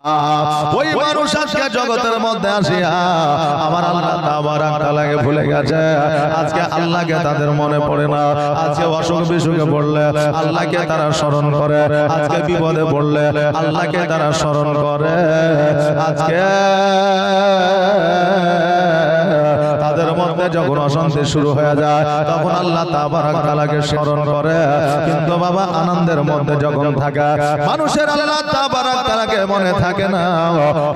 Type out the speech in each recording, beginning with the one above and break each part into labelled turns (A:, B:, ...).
A: ওই মানুষ আজকে জগতের মধ্যে আসিয়া আমার আল্লাহ তাবারাক তাআলাকে ভুলে গেছে। আজকে আল্লাহকে তাদের মনে পড়ে না। আজকে অসুখ বিসুখে পড়লে আল্লাহকে তারা স্মরণ করে, আজকে বিপদে পড়লে আল্লাহকে তারা স্মরণ করে। আজকে তাদের মধ্যে যখন অশান্তি শুরু হয়ে যায় তখন আল্লাহ তাবারাক তাআলাকে স্মরণ করে। কিন্তু বাবা আনন্দের মধ্যে যখন থাকে মানুষের আল্লাহ তাবারাক তাআলাকে মনে থাকে না।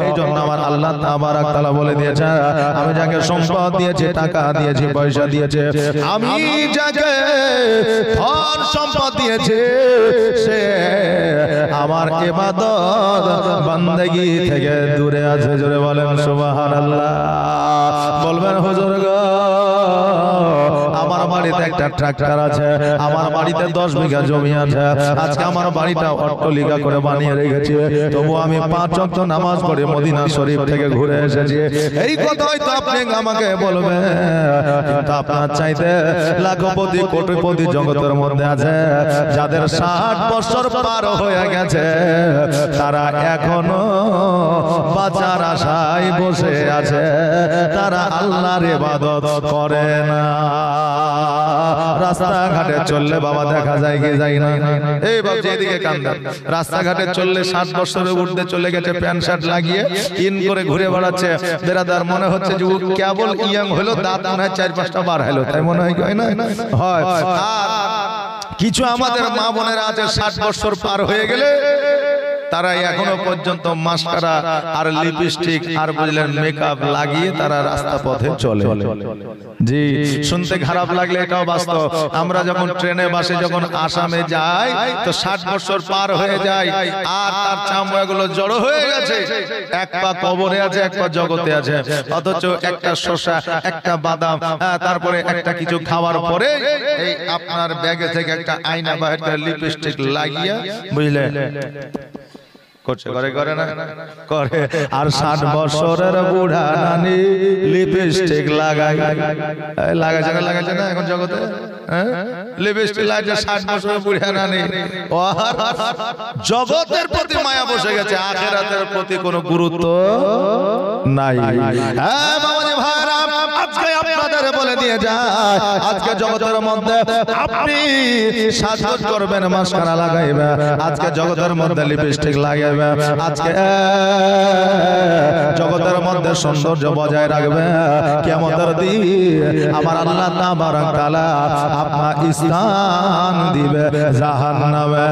A: এই জন্য আমার আল্লাহ তাবারাক তাআলা বলে দিয়েছে, আমি যাকে সম্পদ দিয়েছি, টাকা দিয়েছি, পয়সা দিয়েছি, আমি যাকে ধন সম্পদ দিয়েছি সে আমার ইবাদত বান্দেগী থেকে দূরে আছে। জোরে বলেন সুবহানাল্লাহ। বলবেন হুজুর গো আমার বাড়িতে একটা ট্রাক্টর আছে, আমার বাড়িতে 10 বিঘা জমি আছে, আজকে আমার বাড়িটা অট্টালিকা করে বানিয়ে রেখেছি, তবু আমি 5 ওয়াক্ত নামাজ পড়ে মদিনা শরীফ থেকে ঘুরে এসেছি। এই কথাই তো আপনি আমাকে বলবেন, কিন্তু আপনার চাইতে লাখপতি কোটিপতি জগতের মধ্যে আছে যাদের 60 বছর পার হয়ে গেছে, তারা এখনো বাঁচার আশায় বসে আছে, তারা আল্লাহর ইবাদত করে না। রাস্তাঘাটে চললে বাবা দেখা যায় কি যায় না? এই বাবা যেদিকে কান্দা, রাস্তাঘাটে চললে 60 বছরের ঊর্ধ্বে চলে গেছে, প্যান্ট শার্ট লাগিয়ে ইন করে ঘুরে বেড়াচ্ছে। বেরাদার মনে হচ্ছে যে কেবল ইয়াং হলো, দাঁত মনে হয় 4-5টা বার হলো, তাই মনে হয় না? হয়। আর কিছু আমাদের মা বোনেরা আছে 60 বছর পার হয়ে গেলে তারা এখনো পর্যন্ত মাস্কারা আর লিপস্টিক আর বুঝলেন মেকআপ লাগিয়ে তারা রাস্তা পথে চলে। জি, শুনতে খারাপ লাগলে এটাও বাস্তব। আমরা যখন ট্রেনে বাসে যখন আসামে যাই তো 60 বছর পার হয়ে যায় আর তার চামড়াগুলো জড়ো হয়ে গেছে, এক পা কবরে আছে, এক পা জগতে আছে, অথচ একটা শসা, একটা বাদাম, তারপরে একটা কিছু খাওয়ার পরে এই আপনার ব্যাগে থেকে একটা আয়না বা একটা লিপস্টিক লাগিয়ে বুঝলেন করছে, করে না করে। আর 60 বছরের বুড়া নানি লিপস্টিক লাগাইছে না এখন জগতে, লিপস্টিক লাগাইছে 60 বছরের বুড়া নানি। জগতের প্রতি মায়া বসে গেছে, আখিরাতের প্রতি কোনো গুরুত্ব নাই। হ্যাঁ বাবাজি ভাইরা, আজকে আপনাদের বলে দিয়ে যায়, আজকে জগতের মধ্যে আপনি সাজগোজ করবেন, মাস্কারা লাগাইবেন, আজকে জগতের মধ্যে লিপস্টিক লাগাইবেন, আজকে জগতের মধ্যে সৌন্দর্য বজায় রাখবে, কিয়ামতের দিন আমার আল্লাহ তাবারাক তাআলা আপনার স্থান দিবে জাহান্নামে।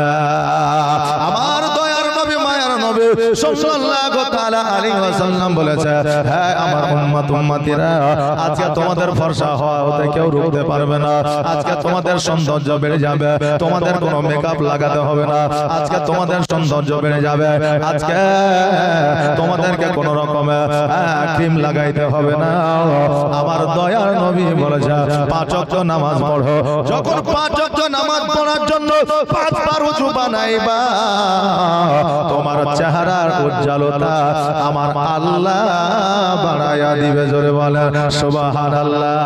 A: আমার দয়ার নবী মায়ার নবী সাল্লাল্লাহু তাআলা আলাইহি ওয়াসাল্লাম বলেছে, হ্যাঁ আমার উম্মত উম্মতিরা, আজকে তোমাদের ফর্সা হওয়া হতে কেউ রুখতে পারবে না। আজকে তোমাদের সৌন্দর্য বেড়ে যাবে, তোমাদের কোনো মেকআপ লাগাতে হবে না, আজকে তোমাদের সৌন্দর্য বেড়ে যাবে, আজকে তোমাদেরকে কোন রকমের ক্রিম লাগাইতে হবে না। আমার দয়ার নবী বলেছে 5 ওয়াক্ত নামাজ পড়ো, যখন 5 ওয়াক্ত নামাজ পড়ার জন্য 5 বার ওযু বানাইবা, তোমার চেহারার উজ্জ্বলতা আমার আল্লাহ বাড়ায়া দিবে। জোরে বলেন সুবহানাল্লাহ।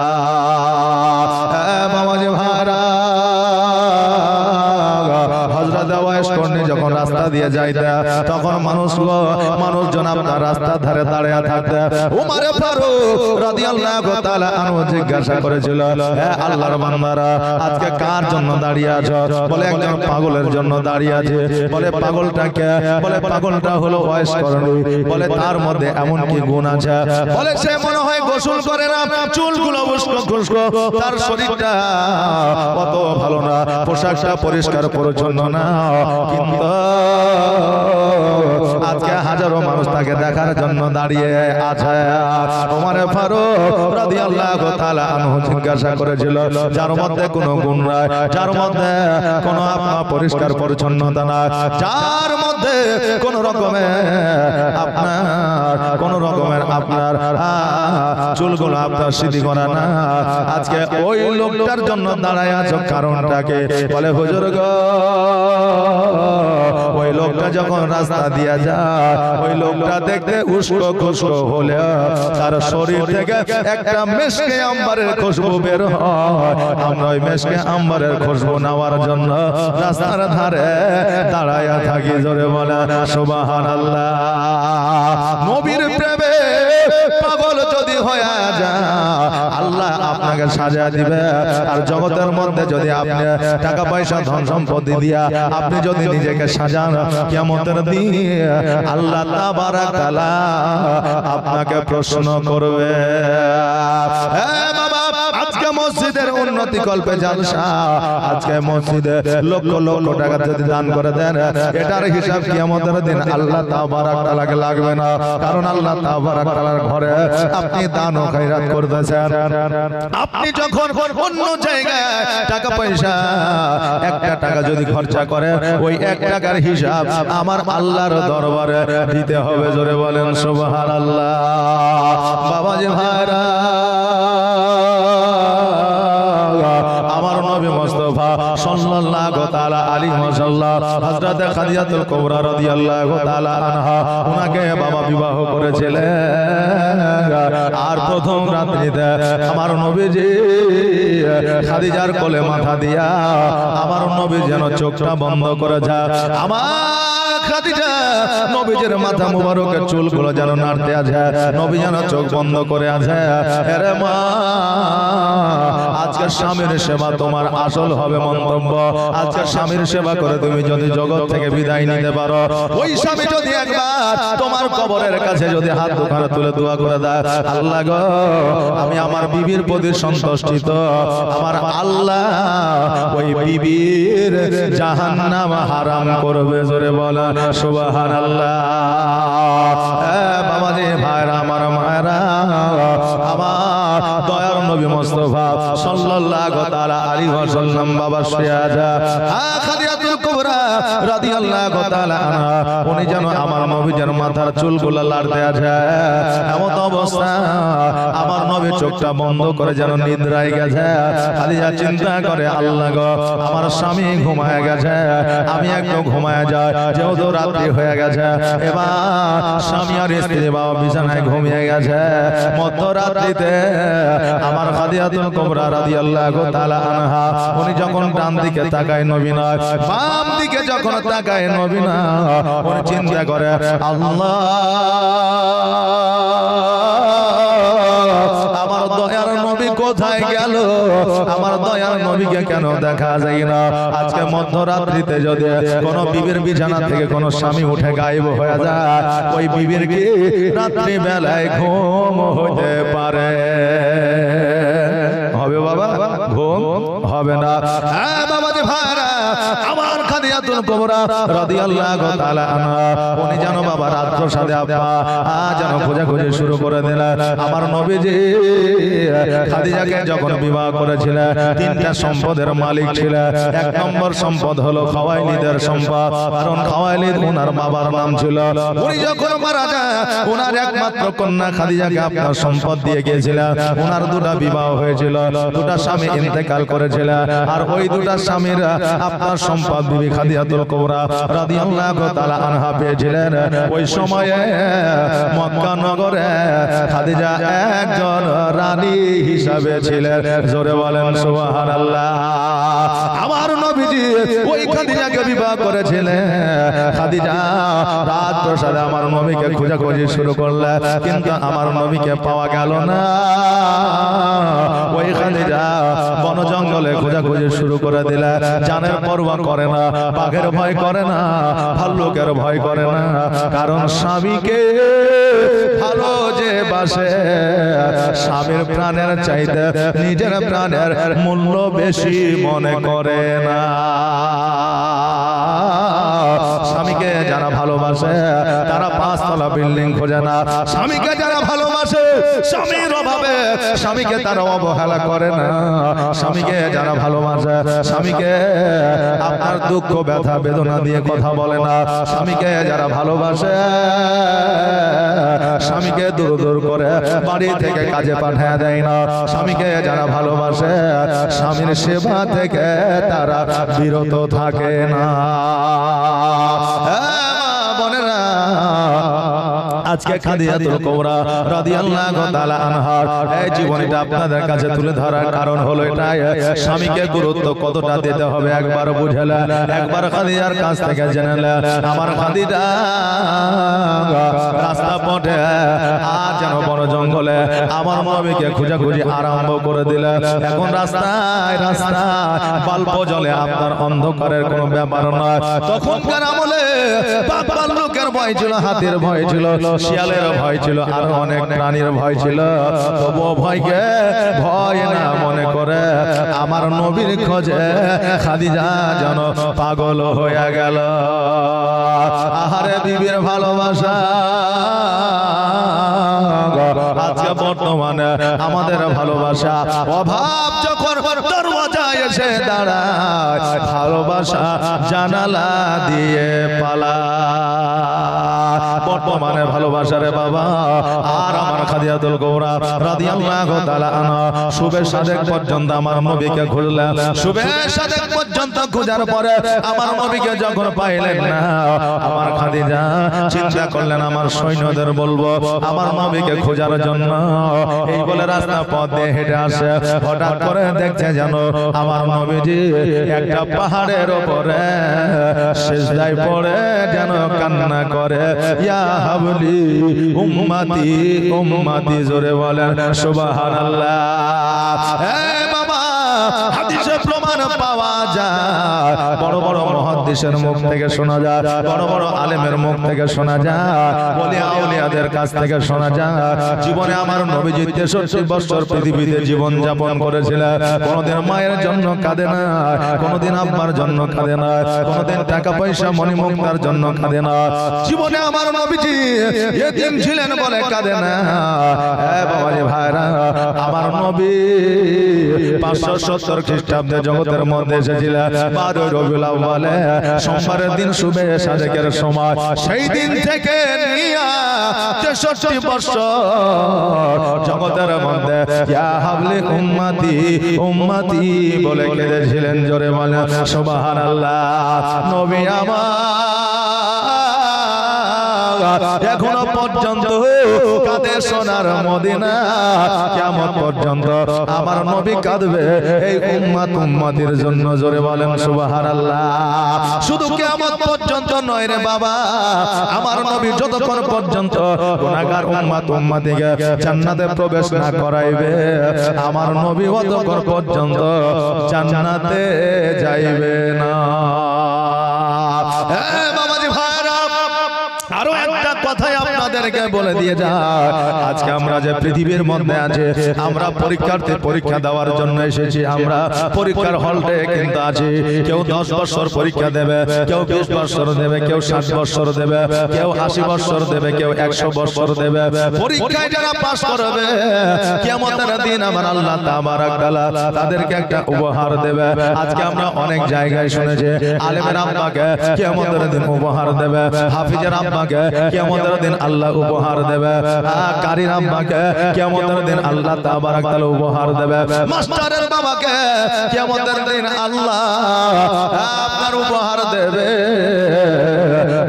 A: বাবাজি ভাইরা, হযরত ওয়াইস করনি যখন রাস্তা দিয়ে যাইতে তখন মানুষজন আপনার রাস্তার ধারে দাঁড়িয়ে থাকতে উমর ফারুক রাদিয়াল্লাহু তাআলা আনহু জিজ্ঞাসা করেছিল, হে আল্লাহর বান্দারা, আজকে কার জন্য দাঁড়িয়ে আছো? বলে একজন পাগলের জন্য দাঁড়িয়ে আছে। বলে পাগলটা কে? বলে পাগলটা হলো ওয়াইস করনি। বলে তার মধ্যে এমন কি গুণ আছে? বলে সে মনে হয় গোসল করে না, চুলগুলো উস্কো, তার শরীরটা কত ভালো না, পোশাকটা পরিষ্কার পরিচ্ছন্ন না, কিন্তু আজকে হাজারো মানুষ তাকে দেখার জন্য দাঁড়িয়ে আছে। ওমর ফারুক রাদিয়াল্লাহু তাআলা আনহু জিজ্ঞাসা করেছিল, যার মধ্যে কোনো গুণ নাই, যার মধ্যে কোনো আপনার পরিষ্কার পরিচ্ছন্নতা নাই, যার মধ্যে কোন রকমের আপনার চুলগুলো আপনার সিধি করা না, আজকে ওই লোকটার জন্য দাঁড়ায় আছো, কারণটাকে? বলে হুজুর গো, ওই লোকটা যখন রাস্তা দিয়া যায়, ওই লোকটা দেখতে উস্কো খুস্কো হলে তার শরীর থেকে একটা মেশকে আম্বারের খুশবু বের হয়। আমরা ওই মেশকে আম্বারের খুশবু নেওয়ার জন্য রাস্তার ধারে দাঁড়ায়া থাকি। জোরে বলা সুবহানাল্লাহ। সাজিয়ে দিবে। আর জগতের মধ্যে যদি আপনি টাকা পয়সা ধন সম্পত্তি দিয়া আপনি যদি নিজেকে সাজান, কিয়ামতের দিন আল্লাহ তাবারাক তাআলা আপনাকে প্রশ্ন করবে। বাবা, আজকে মসজিদের উন্নতি কল্পে জালসা, আজকে মসজিদে লক্ষ লক্ষ টাকা যদি দান করে দেন, এটার হিসাব কিয়ামতের দিন আল্লাহ তাবারাক তাআলাকে লাগবে না। কারণ আল্লাহ তাবারাক তাআলার ঘরে আপনি দান ও খয়রাত করতেছেন। আপনি যখন অন্য জায়গায় টাকা পয়সা একটা টাকা যদি খরচা করেন, ওই এক টাকার হিসাব আমার আল্লাহর দরবারে দিতে হবে। জোরে বলেন সুবহানাল্লাহ। বাবাজি ভাইরা, আমার নবী মুস্তাফা সাল্লাল্লাহু তাআলা আলাইহি ওয়াসাল্লাম হযরত খাদিজাতুল কুবরা রাদিয়াল্লাহু তাআলা আনহা ওনাকে বাবা বিবাহ করেছিলেন। আর প্রথম রাত্রিতে আমার নবীজি খাদিজার কোলে মাথা দিয়া আমার নবী যেন চোখটা বন্ধ করে যায়। আমার খাদিজা নবীজির মাথা মুবারকের চুলগুলো যেন নাড়তে আছে, নবী যেন চোখ বন্ধ করে আছে। আরে মা, আজকে স্বামীর সেবা তোমার আসল হবে মন্তব্য। আজকে স্বামীর সেবা করে তুমি যদি জগৎ থেকে বিদায় নিতে পারো, ওই স্বামী যদি একবার তোমার কবরের কাছে যদি হাত দুখানা তুলে দোয়া করে দেয়, আল্লাহ গো, আমি আমার বিবির প্রতি সন্তুষ্ট, আমার আল্লাহ ওই বিবির জাহান্নাম হারাম করবে। জোরে বলেন সুবহানাল্লাহ। বাবাজি ভাইরা, আমার মায়েরা, আমার দয়ার নবী মুস্তাফা সাল্লাল্লাহু তাআলা আলাইহি ওয়াসাল্লাম বাবা শুয়ে খাদিজাতুল কুবরা রাদিয়াল্লাহু তাআলা আনহা উনি যেন আমার নবীর মাথার চুলগুলো লাড়তে আছে। এমন অবস্থা আমার নবী চোখটা বন্ধ করে যেন নিদ্রায় গেছে। খাদিজা চিন্তা করে, আল্লাহ গো, আমার স্বামী ঘুমায় গেছে, আমি একটু ঘুমায় যাই, যেহেতু রাত্রি হয়ে গেছে। এবার স্বামী আর স্ত্রী বাবা বিছানায় ঘুমিয়ে গেছে। মধ্যরাত্রিতে আমার খাদিজাতুল কুবরা রাদিয়াল্লাহু তাআলা আনহা উনি যখন ডান দিকে তাকায় নবী না, বাম দিকে যখন তাকায় নবী না, উনি চিন্তা করে, আল্লাহ, আমার দয়ার নবী কোথায় গেল? আমার দয়ার নবীকে কেন দেখা যায় না? আজকে মধ্যরাত্রিতে যদি কোন বিবির বিছানা থেকে কোন স্বামী উঠে গায়েব হয়ে যায়, ওই বিবির কি রাত্রি বেলায় ঘুম হতে পারে? হবে বাবা? ঘুম হবে না। হ্যাঁ বাবাজি ভাইরা, আমার খাদিজাতুল কুবরা রাদিয়াল্লাহু তাআলা আনহা উনি জানো বাবা রাত্র সাথে আপা যেন খোঁজাখুঁজি শুরু করে দিলেন। আমার নবীজি খাদিজাকে যখন বিবাহ করেছিলেন, তিনটা সম্পদের মালিক ছিলেন। এক নম্বর সম্পদ হলো খাওয়াইলিদের সম্পদ, কারণ খাওয়াইলিদ ওনার বাবার নাম ছিল। উনি যখন মারা যায়, ওনার একমাত্র কন্যা খাদিজাকে আপনার সম্পদ দিয়ে গিয়েছিলেন। ওনার দুটা বিবাহ হয়েছিল, দুটা স্বামী ইন্তেকাল করেছিলেন, আর ওই দুটা স্বামীর আপনার সম্পদ বিবি খাদিজাতুল কুবরা রাদিয়াল্লাহু তাআলা আনহা পেয়েছিলেন। ওই সময়ে মক্কা নগরে খাদিজা একজন রানী হিসাবে ছিলেন। জোরে বলেন সুবহানাল্লাহ। আমার নবীজি ওই খাদিজাকে বিবাহ করেছিলেন। খাদিজা রাত প্রসাদে আমার নবীকে খোঁজাখুঁজি শুরু করলেন, কিন্তু আমার নবীকে পাওয়া গেল না। ওই খাদিজা বন জঙ্গলে খোঁজাখুঁজি শুরু করে দিলেন। জানের পরোয়া করে না, বাঘের ভয় করে না, ভাল্লুকের ভয় করে না, কারণ স্বামীকে ভালো যে বাসে, স্বামীর প্রাণের চাইতে নিজের প্রাণের মূল্য বেশি মনে করে না। স্বামীকে যারা ভালোবাসে তারা 5 তলা বিল্ডিং খোঁজে না। স্বামীকে যারা ভালোবাসে, স্বামীর অভাবে স্বামীকে তারা অবহেলা করে না। স্বামীকে যারা ভালোবাসে, স্বামীকে আপনার দুঃখ ব্যথা বেদনা দিয়ে কথা বলে না। স্বামীকে যারা ভালোবাসে, স্বামীকে দূর দূর করে বাড়ি থেকে কাজে পাঠিয়ে দেয় না। স্বামীকে যারা ভালোবাসে, স্বামীর সেবা থেকে তারা বিরত থাকে না। আজকে খাদিজাতুল কুবরা রাদিয়াল্লাহু তাআলা আনহার এই জীবনীটা আপনাদের কাছে তুলে ধরার কারণ হলো এটাই, স্বামীকে গুরুত্ব কতটা দিতে হবে একবার বুঝলেন, একবার খাদিজার কাছ থেকে জেনেলেন। আমার খাদিজা রাস্তা পথে আর যেন বড় জঙ্গলে আমার নবীকে খোঁজাখুঁজি আরম্ভ করে দিলে। এখন রাস্তায় রাস্তায় বাল্ব জ্বলে, আপনার অন্ধকারের কোনো ব্যাপার নয়। তখনকার আমলে ভাল্লুকের ভয় ছিল, হাতির ভয় ছিল, শিয়ালের ভয় ছিল, আরো অনেক প্রাণীর ভয় ছিল। তবুও ভয়কে ভয় না মনে করে আমার নবীর খোঁজে খাদিজা যেন পাগল হয়ে গেল। আহারে বিবির ভালোবাসা। আজকে বর্তমানে আমাদের ভালোবাসা অভাব যখন দরওয়াজায় এসে দাঁড়ায়, ভালোবাসা জানালা দিয়ে পালায়। বর্তমানে ভালোবাসা রে বাবা। আর আমার খাদিজাতুল কুবরা রাদিয়াল্লাহু তাআলা আনহা শুবে সাদেক পর্যন্ত আমার নবীকে খুঁজলেন। শুবে সাদেক পর্যন্ত খোঁজার পরে আমার নবীকে যখন পাইলেন না, আমার খাদিজা চিন্তা করলেন আমার সৈন্যদের বলবো আমার নবীকে খোঁজার জন্য। এই বলে রাস্তা পথ দিয়ে হেঁটে আসে। হঠাৎ করে দেখছে যেন আমার নবীজি একটা পাহাড়ের উপরে সিজদায় পড়ে যেন কান্না করে, ইয়া হাবলি উম্মতি উম্মতি, জোরে বলেন সুবহানাল্লাহ। হে বাবা, হাদিসে প্রমাণ পাওয়া যায়, বড় বড় মুহাদ্দিসের মুখ থেকে শোনা যায়, বড় বড় আলেমের মুখ থেকে শোনা যায়, ওলিয়া আউলিয়াদের কাছ থেকে শোনা যায়। জীবনে আমার নবীজি 63 বছর পৃথিবীতে জীবন যাপন করেছিলেন। কোনদিন মায়ের জন্য কাঁদে না, কোনদিন আব্বার জন্য কাঁদে না, কোনদিন টাকা পয়সা মণিমুক্তার জন্য কাঁদে না। জীবনে আমার নবীজি এতিম ছিলেন বলে কাঁদে না। এ বাবাজি ভাইরা, আমার নবী 570 খ্রিস্টাব্দে জগতের মধ্যে এসেছিলেন 12 রবিউল আউয়ালে, সোমবারের দিন শুবে সাদেকের সময়। সেই দিন থেকে নিয়া 63 বছর জগতের মধ্যে ইয়া হাবলি উম্মতি উম্মতি বলে কেঁদেছিলেন। জোরে বলেন সুবহানাল্লাহ। নবী আমার এখনো পর্যন্ত কাঁদে সোনার মদিনা। কিয়ামত পর্যন্ত আমার নবী কাঁদবে এই উম্মত উম্মতির জন্য। জোরে বলেন সুবহানাল্লাহ। শুধু কিয়ামত পর্যন্ত নয় রে বাবা, আমার নবী যতক্ষণ পর্যন্ত গুনাহগার উম্মত উম্মতিকে জান্নাতে প্রবেশ না করাইবে, আমার নবী ততক্ষণ পর্যন্ত জান্নাতে যাইবে না। বাবাজি ভাইরা, আরো একটা কথাই আপনাদেরকে বলে দিয়ে যায়। আজকে আমরা যে পৃথিবীর মধ্যে আছে, আমরা পরীক্ষার্থী, পরীক্ষা দেওয়ার জন্য এসেছি। আমরা পরীক্ষার হলটে কিন্তু আছি। কেউ 10 বছর পরীক্ষা দেবে, কেউ 20 বছর দেবে, কেউ 60 বছর দেবে, কেউ 80 বছর দেবে, কেউ 100 বছর দেবে। পরীক্ষায় যারা পাস করবে, কিয়ামতের দিন আমার আল্লাহ তাবারক তাআলা তাদেরকে একটা উপহার দেবে। আজকে আমরা অনেক জায়গায় শুনেছি আলেমের আব্বাকে কিয়ামতের দিন উপহার দেবে, হাফিজের আব্বাকে কিয়ামতের দিন আল্লাহ উপহার দেবে, কারীর আব্বাকে কিয়ামতের দিন আল্লাহ তাবারক তাআলা উপহার দেবে, মাস্টারের বাবাকে কিয়ামতের দিন আল্লাহ আপনার উপহার দেবে।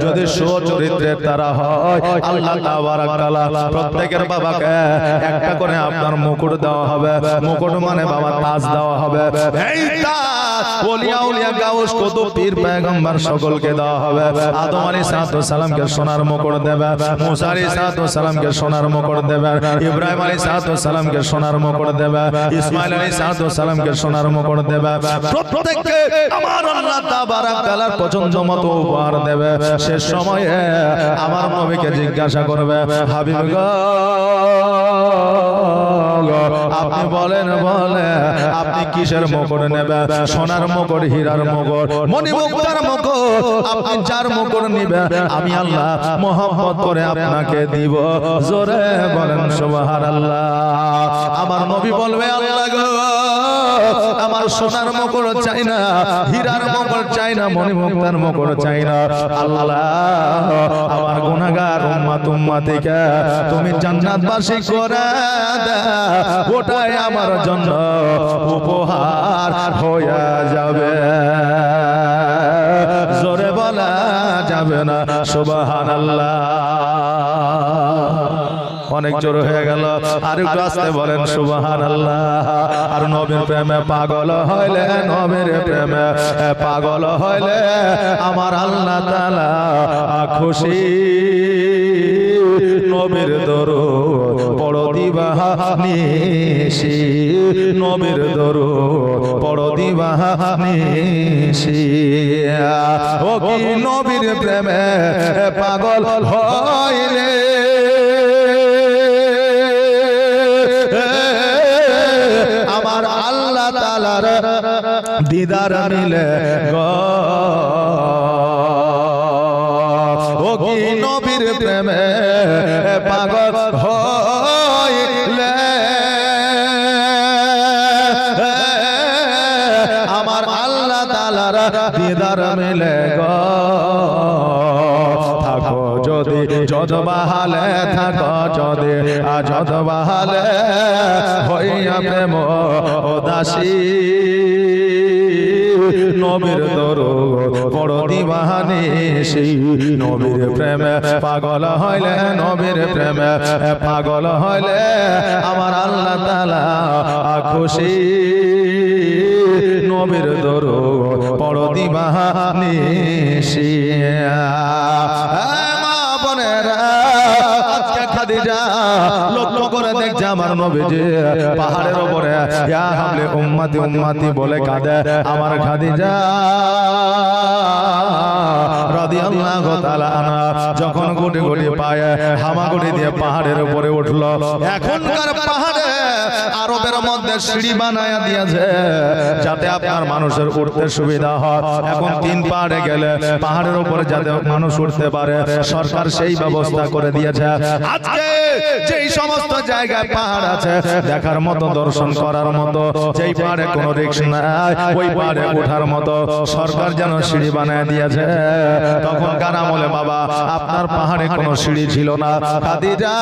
A: যদি সুচরিত্রের তারা হয়, আল্লাহ তাবারক তাআলা প্রত্যেকের বাবাকে একটা করে আপনার মুকুট দেওয়া হবে। মুকুট মানে বাবা তাজ দেওয়া হবে। এই তাজ ওলিয়া উলিয়া গাউস কুতুব পীর পয়গম্বর সকলকে দেওয়া হবে। আদম আলাইহিস সালামকে সোনার মুকুট দেবে, মুসা আলাইহিস সালামকে সোনার মুকুট দেবে, ইব্রাহিম আলাইহিস সালামকে সোনার মুকুট দেবে, ইসমাঈল আলাইহিস সালামকে সোনার মুকুট দেবে। প্রত্যেককে আমার আল্লাহ তাবারক তাআলার পছন্দ মতো উপহার দেবে। শেষ সময়ে আমার নবীকে জিজ্ঞাসা করবে, হাবিব গো আপনি বলেন আপনি কিসের মুকুট নেবেন? সোনার মুকুট, হীরার মুকুট, মণিমুক্তার মুকুট? আপনি যার মুকুট নেবেন আমি আল্লাহ মহব্বত করে আপনাকে দিব। জোরে বলেন সুবহানাল্লাহ। আমার নবী বলবে, আল্লাহ গো আমার সোনার মুকুট চাই না, হীরার মুকুট চাই না, মণিমুক্তার মুকুট চাই না। আল্লাহ আমার গুনাহগার উম্মত উম্মতিকে তুমি জান্নাতবাসী করে দাও, ওটাই আমার জন্য উপহার হয়ে যাবে। জোরে বলা যাবে না সুবহানাল্লাহ। অনেক জোর হয়ে গেল, আর একটু আস্তে বলেন সুবহানাল্লাহ। আর নবীর প্রেমে পাগল হইলে, নবীর প্রেমে পাগল হইলে আমার আল্লাহ তাআলা খুশি। নবীর দরুদ পড়ো দিব দিবানিশি নবীর দরুদ পড়ো দিবানিশি ও কি নবীর প্রেমে পাগল হইলে আমার আল্লাহ তাআলার দিদার মিলে গো ও কি নবীর প্রেমে পাগল হইলে আমার আল্লাহ তাআলার দিদার মিলে গো থাকো যদি যদবাহালে থাকো যদি যদবাহালে হইয়া প্রেম দাসী নবীর দরুদ পড়ো দিবানিশি নবীর প্রেমে পাগল হইলে নবীর প্রেমে পাগল হইলে আমার আল্লাহ তাআলা খুশি নবীর দরুদ পড়ো দিবানিশি মা বোনেরা আজকে খাদিজা লক্ষ্য করে দেখছে আমার নবীজি পাহাড়ের উপরে ইয়া হাবলে উম্মতি উম্মতি বলে কাঁদে আমার খাদিজা রাদিয়াল্লাহু তাআলা আনহা যখন গুটি গুটি পায়ে হামাগুড়ি দিয়ে পাহাড়ের উপরে উঠলো এখনকার পাহাড়ে আরবের মধ্যে সিঁড়ি বানায়া দিয়েছে যাতে আপনার মানুষের উঠতে সুবিধা হয় এখন 3 পাহাড়ে গেলে পাহাড়ের উপরে যাতে মানুষ উঠতে পারে সরকার সেই ব্যবস্থা করে দিয়েছে আজকে যেই সমস্ত জায়গায় পাহাড় আছে দেখার মতো দর্শন করার মতো যেই পাহাড়ে কোনো রিস্ক নাই ওই পাহাড়ে ওঠার মতো সরকার যেন সিঁড়ি বানায় দিয়েছে তখন কার আমলে বাবা আপনার পাহাড়ে কোনো সিঁড়ি ছিল না খাদিজা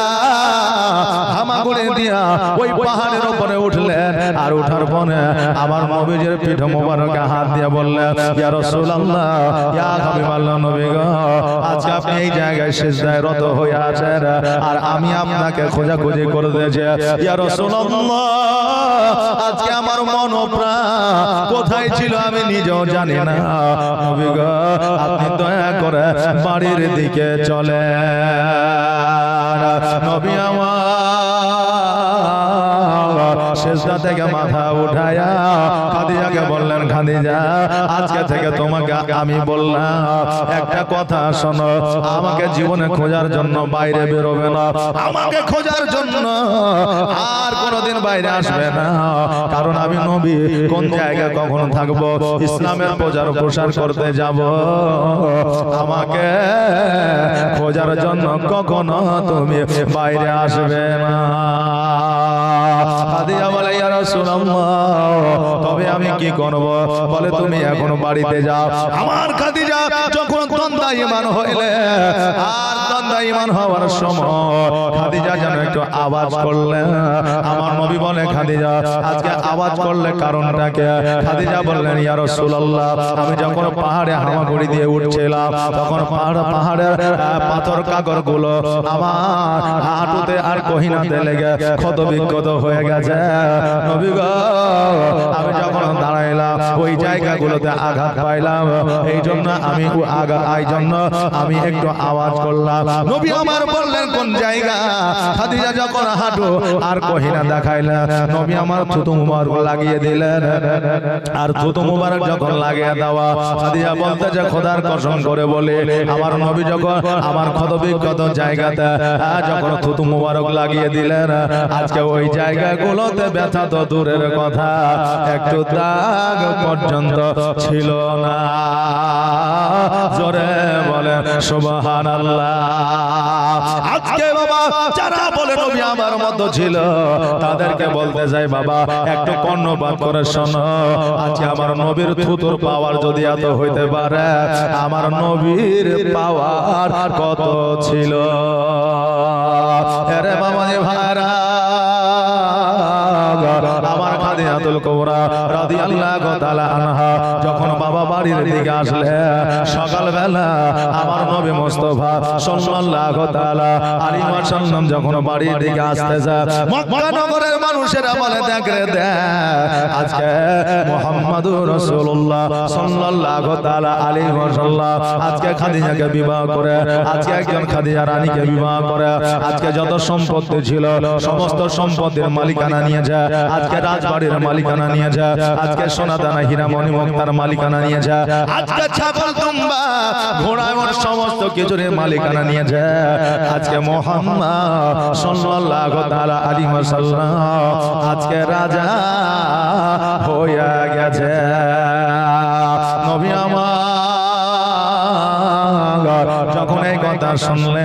A: হামাগুড়ি দিয়া ওই পাহাড়ের উপরে উঠলেন আর ওঠার পরে আমার নবীজির পিঠ মোবারকে হাত দিয়ে বললেন ইয়া রাসূলুল্লাহ ইয়া হাবিবাল্লাহ নবী গো আজকে আপনি এই জায়গায় সিজদায় রত হয়ে আছেন আর আমি আপনাকে খোঁজাখুঁজি করতেছি ইয়া রাসূলুল্লাহ আজকে আমার মন প্রাণ কোথায় ছিল আমি নিজেও জানি না নবী গো আপনি দয়া করে বাড়ির দিকে চলেন নবী আমার সিজদা থেকে মাথা উঠায়া খাদিজাকে বললেন খাদিজা আজকে থেকে তোমাকে আমি বললাম একটা কথা শোনো আমাকে জীবনে খোঁজার জন্য বাইরে বেরোবে না আমাকে খোঁজার জন্য আর কোনোদিন বাইরে আসবে না কারণ আমি নবী কোন জায়গায় কখন থাকবো ইসলামের প্রচার প্রসার করতে যাব আমাকে খোঁজার জন্য কখনো তুমি বাইরে আসবে না খাদিজা বলে ইয়া রাসূলুল্লাহ তবে আমি কি করব বলে তুমি এখন বাড়িতে যাও আমার খাদিজা যখন তন্দা ঈমান হইলে আর তন্দা ঈমান হওয়ার সময় খাদিজা যেন একটু আওয়াজ করলেন আমার নবী বলে খাদিজা আজকে আওয়াজ করলে কারণটা কি খাদিজা বললেন ইয়া রাসূলুল্লাহ আমি যখন পাহাড়ে হামাগুড়ি দিয়ে উঠছিলাম তখন পাহাড়ের পাথর কাগরগুলো আমার হাঁটুতে আর কহিনাতে লেগে ক্ষত বিক্ষত হয়ে গেছে নবী গো আমি যখন দাঁড়াইলাম ওই জায়গাগুলোতে আঘাত পাইলাম এই জন্য আমি একটু আওয়াজ করলাম নবী আমার বললেন কোন জায়গা খাদিজা যখন হাঁটু আর কহিনা দেখাইলেন নবী আমার থুতু মুবারক লাগিয়ে দিলেন আর থুতু মুবারক যখন লাগিয়ে দেওয়া খাদিজা বলতে যে খোদার কসম করে বলে আমার নবী যখন আমার ক্ষত বিক্ষত জায়গাতে যখন থুতু মুবারক লাগিয়ে দিলেন আজকে ওই জায়গাগুলোতে ব্যথা তো দূরের কথা একটু দাগ পর্যন্ত ছিল না জোরে বলে সুবহানাল্লাহ আজকে বাবা যারা বলে নবী আমার মতো ছিল তাদেরকে বলতে যাই বাবা একটু কর্ণপাত করে শোনো আজকে আমার নবীর থুতুর পাওয়ার যদি এত হইতে পারে আমার নবীর পাওয়ার কত ছিল আরে বাবা ভাইরা আমার খাদিজাতুল কুবরা রাদিয়াল্লাহু তাআলা আনহা যখন বাবা বাড়ির দিকে আসলে সকালবেলা আমার নবী মুস্তাফা সাল্লাল্লাহু তাআলা আলাইহি ওয়াসাল্লাম যখন বাড়ির দিকে আসতেছে মক্কা নগরের মানুষেরা বলে দেখ রে দেখ আজকে মুহাম্মাদুর রাসূলুল্লাহ সাল্লাল্লাহু তাআলা আলাইহি ওয়াসাল্লাম আজকে খাদিজাকে বিবাহ করে আজকে একজন খাদিজা রানীকে বিবাহ করে আজকে যত সম্পত্তি ছিল সমস্ত সম্পত্তির মালিকানা নিয়ে যায় আজকে রাজবাড়ির মালিকানা নিয়ে যায় আজকে সোনা দানা হীরা মণি মুক্তার মালিকানা নিয়ে যায় আজকে ছাগল দুম্বা ঘোড়া এবং সমস্ত কিছুর মালিকানা নিয়ে যায় আজকে মুহাম্মদ সাল্লাল্লাহু তাআলা আলাইহি ওয়াসাল্লাম আজকে রাজা হয়ে গেছে নবী আমার যখন এই কথা শুনলে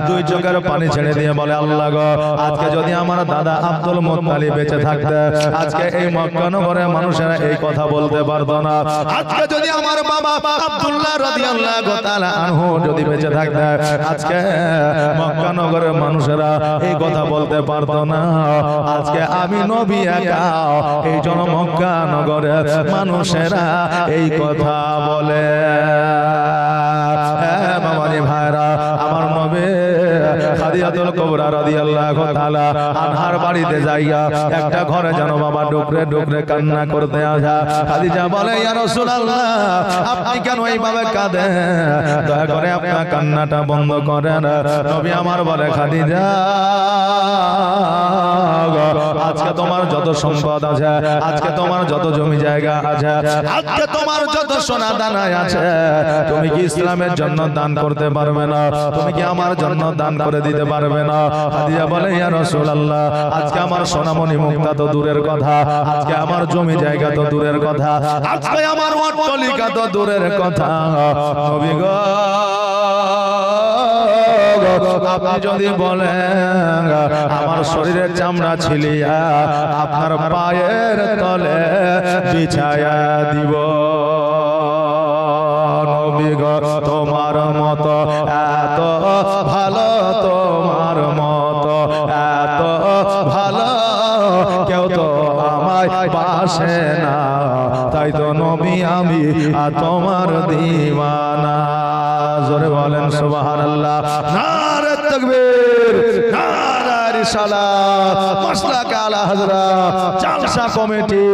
A: দুই চোখের পানি ছেড়ে দিয়ে বলে আল্লাহ গো আজকে যদি আমার দাদা আব্দুল মুত্তালিব বেঁচে থাকতে আজকে এই মক্কা নগরে মানুষেরা এই কথা বলতে পারতো না আজকে যদি আমার বাবা আব্দুল্লাহ রাদিয়াল্লাহু তাআলা আনহু যদি বেঁচে থাকতে আজকে মক্কা নগরের মানুষেরা এই কথা বলতে পারতো না আজকে আমি নবী একা এই জন্য মক্কা নগরের মানুষেরা এই কথা বলে বাবাজি ভাইরা আমার নবী খাদিজাতুল কুবরা রাদিয়াল্লাহু তাআলা আনহার বাড়িতে যাইয়া একটা ঘরে যেন বাবা ডুকরে ডুকরে কান্না করতে আসা খাদিজা বলে ইয়া রাসূলুল্লাহ আপনি কেন এইভাবে কাঁদেন দয়া করে আপনার কান্নাটা বন্ধ করেন নবী আমার বলে খাদিজা আজকে তোমার যত সম্পদ আছে আজকে তোমার যত জমি জায়গা আছে আজকে তোমার যত সোনা দানা আছে তুমি কি ইসলামের জন্য দান করতে পারবে না তুমি কি আমার জন্য দান করে দিতে পারবে না খাদিজা বলে ইয়া রাসূলুল্লাহ আজকে আমার সোনামণি মুক্তা তো দূরের কথা আজকে আমার জমি জায়গা তো দূরের কথা আজকে আমার অট্টালিকা তো দূরের কথা নবী গো আপনি যদি বলেন আমার শরীরের চামড়া ছিলিয়া আপনার পায়ের তলে বিছায়া দিব নবী গো তোমার মতো এত ভালো তোমার মতো এত ভালো কেউ তো আমায় বাসে না তাই তো নবী আমি তোমার দিওয়ানা জোরে বলেন সুবহানাল্লাহ নারে তাকবীর নারে রিসালাত মাসলাক আলা হযরত জালসা কমিটি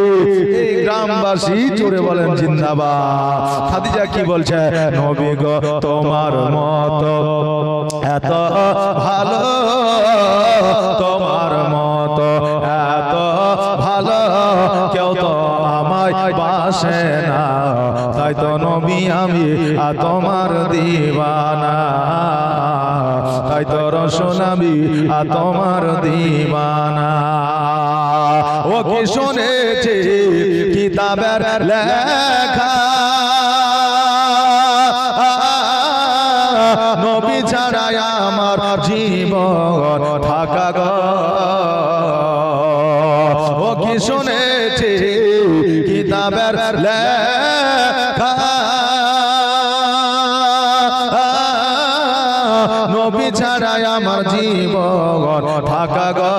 A: এই গ্রামবাসী জোরে বলেন জিন্দাবাদ খাদিজা কি বলছে নবী গো তোমার মতো এত ভালো তোমার মতো এত ভালো কেউ তো আমায় বাসে না তাই তো নবী আমি তোমার দিওয়ানা তাই তো রাসূল আমি তোমার দিওয়ানা ও কি শুনেছি কিতাবের লেখা নবী ছাড়া আমার জীবন থাকা গো ও কি শুনেছি কিতাবের লেখা নবী ছাড়া আমার জীবন থাকা গো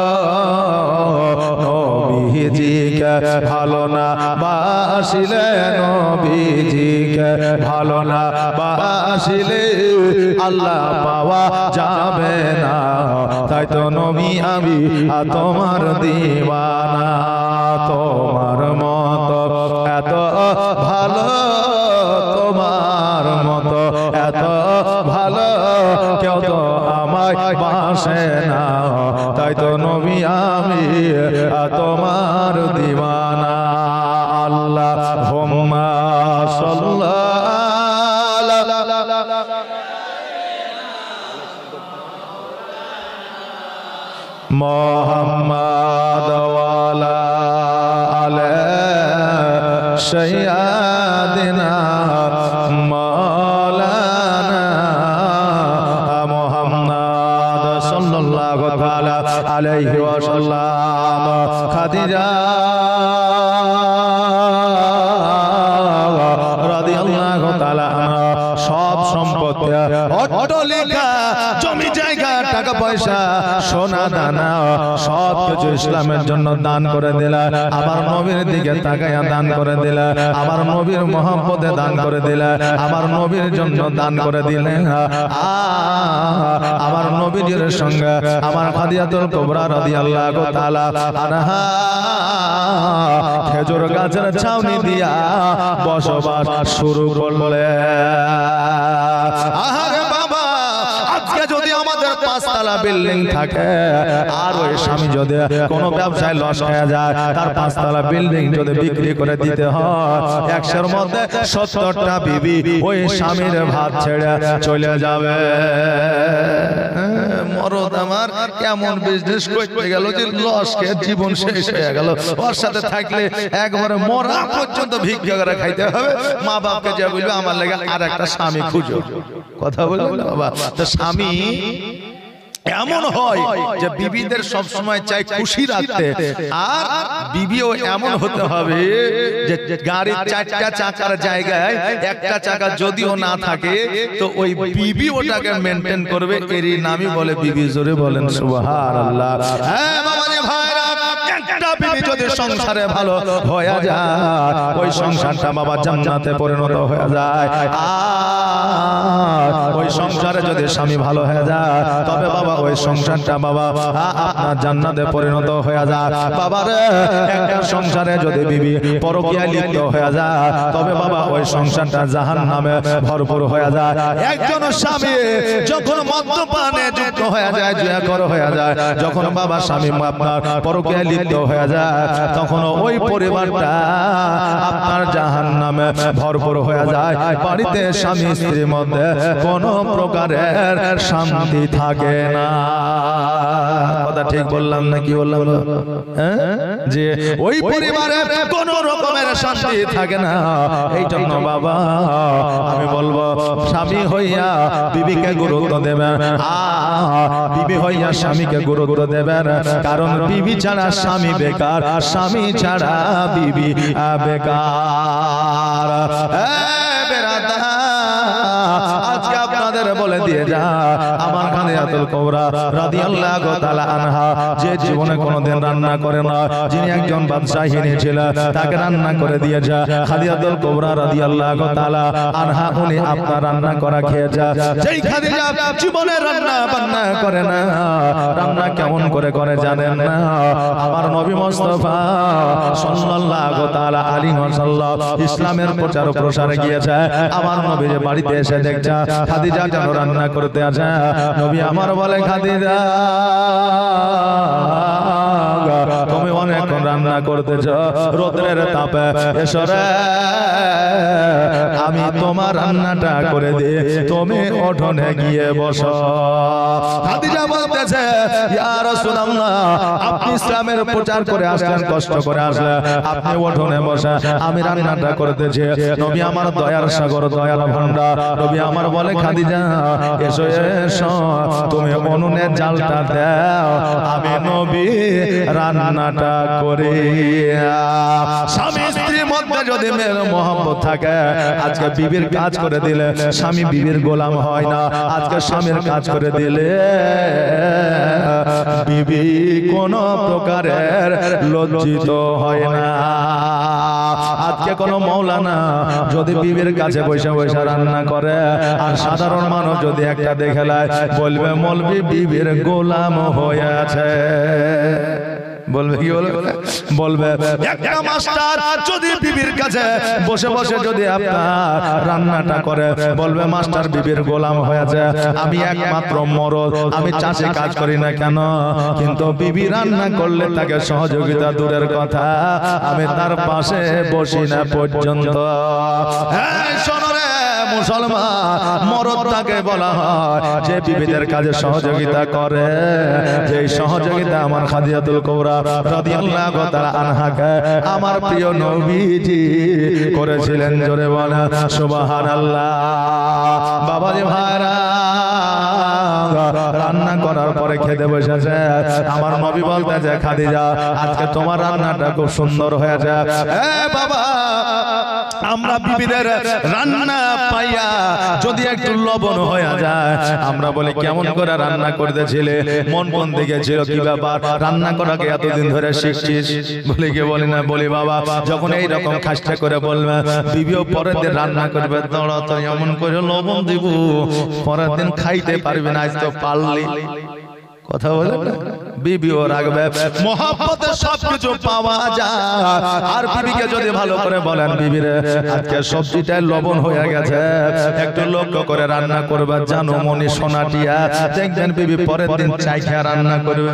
A: নবীজিকে ভালো না বাসিলে নবীজিকে ভালো না বাসিলে আল্লাহ পাওয়া যাবে না তাই তো নবী আমি তোমার দিওয়ানা তোমার মতো এত ভালো তোমার মতো এত ভালো কেউ তো আমায় বাসে না তাই তো নবী আমি তোমার দিওয়ানা আল্লাহুম্মা সাল্লাল্লাহু মুহাম্মাদ ওয়ালা আলা সাইয়্যিদিনা মাওলানা মুহাম্মাদ সাল্লাল্লাহু তাআলা আলাইহি ওয়াসাল্লাম খাদিজা রাদিয়াল্লাহু তাআলা সব সম্পত্তি অট্টালিকা জমি জায়গা টাকা পয়সা সোনা দানা সব কিছু ইসলামের জন্য দান করে দিলা, আমার নবীর দিকে তাকায়া দান করে দিলা, আমার নবীর মহব্বতে দান করে দিলা, আমার নবীর জন্য দান করে দিলে। আমার নবীর সঙ্গে আমার খাদিজাতুল কুবরা রাদিয়াল্লাহু তাআলা আনহা খেজুর গাছের ছাউনি দিয়া বসবাস শুরু করলে। আহারে বাবা, আজকে যদি আমাদের 5 তলা বিল্ডিং থাকে আর ওই স্বামী যদি কোনো ব্যবসায় লস হয়ে যায়, তার 5 তলা বিল্ডিং যদি বিক্রি করে দিতে হয়, 100-র মধ্যে 70টা বিবি ওই স্বামীর ভাত ছেড়ে চলে যাবে। মরদ আমার কেমন বিজনেস করতে গেল যে লস খেয়ে জীবন শেষ হয়ে গেল। ওর সাথে থাকলে একবারে মরা পর্যন্ত ভিক্ষা করে খাইতে হবে। মা বাপকে যা বলবে আমার লেগে আর একটা স্বামী খুঁজো, কথা বলবে বাবা। তো স্বামী এমন হয় যে বিবিদের সব সময় চাই খুশি রাখতে, আর বিবিও এমন হতে হবে যে গাড়ির 4টা চাকার জায়গায় একটা চাকা যদিও না থাকে তো ওই বিবি ওটাকে মেনটেন করবে। এরই নামই বলে বিবি। জোরে বলেন সুবহানাল্লাহ। হ্যাঁ বাবাজি ভাইরা, একটা বিবি যদি সংসারে ভালো হয়ে যায়, ওই সংসারটা বাবা জান্নাতে পরিণত হয়ে যায়। আর ওই সংসারে যদি স্বামী ভালো হয়ে যায়, তবে বাবা ওই সংসারটা বাবা আপনার জান্নাতে পরিণত হয়ে যায়। বাবারে, একটা সংসারে যদি বিবি পরকীয়ায় লিপ্ত হয়ে যায়, তবে বাবা ওই সংসারটা জাহান্নামে ভরপুর হয়ে যায়। একজন স্বামী যখন মদ্যপানে যুক্ত হয়ে যায়, জুয়াখোর হয়ে যায়, যখন বাবা স্বামী আপনার পরকীয়ায় লিপ্ত হয়ে যায়, তখন ওই পরিবারটা আপনার জাহান্নামে ভরপুর হয়ে যায়। বাড়িতে স্বামী স্ত্রীর মধ্যে কোনো প্রকারের শান্তি থাকে না। কথা ঠিক বললাম না কি বললাম? যে ওই পরিবারে কোন রকমের শান্তি থাকে না। এই জন্য বাবা আমি বলবো, স্বামী হইয়া বিবিকে গুরুত্ব দেবেন, বিবি হইয়া স্বামীকে গুরুত্ব দেবেন। কারণ বিবি ছাড়া স্বামী বেকার, স্বামী ছাড়া বিবি বেকার। আজকে আপনাদের বলে দিয়ে যা, আমার খাদিজাতুল কুবরা রাদিয়াল্লাহু তাআলা আনহা যে জীবনে কোনোদিন রান্না করে না, যিনি একজন বাদশাহিনী ছিলেন, তাকে রান্না করে দিয়ে যা। খাদিজাতুল কুবরা রাদিয়াল্লাহু তাআলা আনহা উনি আপনার রান্না করা খেয়ে যা। যেই খাদিজা জীবনে রান্না বান্না করে না, রান্না কেমন করে জানেন না? আমার নবী মুস্তাফা সাল্লাল্লাহু তাআলা আলাইহি ওয়াসাল্লাম ইসলামের প্রচার প্রসারে গিয়েছে। আমার নবী যে বাড়িতে এসে দেখছে খাদিজা যেন রান্না করতে আসে, নবী আমার বলে, খাদিজা তুমি অনেকক্ষণ রান্না করতেছ, রোদ্রের তাপে এসো রে, আমি তোমার রান্নাটা করে দিই, তুমি উঠোনে গিয়ে বসো। খাদিজা বলতেছে, ইয়া রাসূলুল্লাহ, আপনি ইসলামের প্রচার করে আসলেন, কষ্ট করে আসলেন, আপনি উঠোনে বসে, আমি রান্নাটা করতেছি। নবী আমার দয়ার সাগর, দয়ার ভান্ডার। নবী আমার বলে, খাদিজা এসো এসো, তুমি উনুনের জালটা দাও, আমি নবী রান্নাটা করি। স্বামী স্ত্রীর মধ্যে যদি মেল মহব্বত থাকে, আজকে বিবির কাজ করে দিলে স্বামী বিবির গোলাম হয় না। আজকে স্বামীর কাজ করে দিলে বিবি কোন প্রকারের লজ্জিত হয় না। আজকে কোন মৌলানা যদি বিবির কাছে বসে বসে রান্না করে, আর সাধারণ মানুষ যদি একটা দেখে লাই, বলবে মৌলবি বিবির গোলাম হয়ে আছে। বলবে কি বলবে? একটা মাস্টার যদি বিবির কাছে বসে বসে যদি আপনার রান্নাটা করে, বলবে মাস্টার বিবির গোলাম হয়েছে। আমি একমাত্র মরদ, আমি চাষে কাজ করি না কেন, কিন্তু বিবি রান্না করলে তাকে সহযোগিতা দূরের কথা, আমি তার পাশে বসি না পর্যন্ত। শোনো রে মুসলমান, মরদ তাকে বলা হয় যে বিবিদের কাজে সহযোগিতা করে। যে সহযোগিতা আমার খাদিজাতুল কুবরা রাদিয়াল্লাহু তাআলা আনহাকে আমার প্রিয় নবীজি করেছিলেন। জোরে বলেন সুবহানাল্লাহ। বাবাজি ভাইরা, রান্না করার পরে খেতে বসেছে, আমার নবী বলতেছে, খাদিজা আজকে তোমার রান্নাটা খুব সুন্দর হয়েছে। বাবা আমরা বিবিদের রান্না পাইয়া যদি একটু লবণ হয়ে যায় আমরা বলি কেমন করে রান্না করতেছিলে, মন কোন দিকে ছিল, কি ব্যাপার, রান্না করাকে এতদিন ধরে শিখছিস? বলি কি বলি না, বলি বাবা যখন এইরকম খাস্তা করে বলবে বিবিও পরের দিন রান্না করবে তাড়াতাড়ি এমন করে লবণ দিব পরের দিন খাইতে পারবি না, আজ তো পারলি। কথা বলে না, বিবিও রাখবে, মহব্বতে সবকিছু পাওয়া যায়। আর বিবিকে যদি ভালো করে বলেন বিবিরে আজকে সবজিটায় লবণ হয়ে গেছে, একটু লক্ষ্য করে রান্না করবে, জানো মনি সোনাটিয়া, দেখবেন বিবি পরের দিন চাই খেয়ে রান্না করবে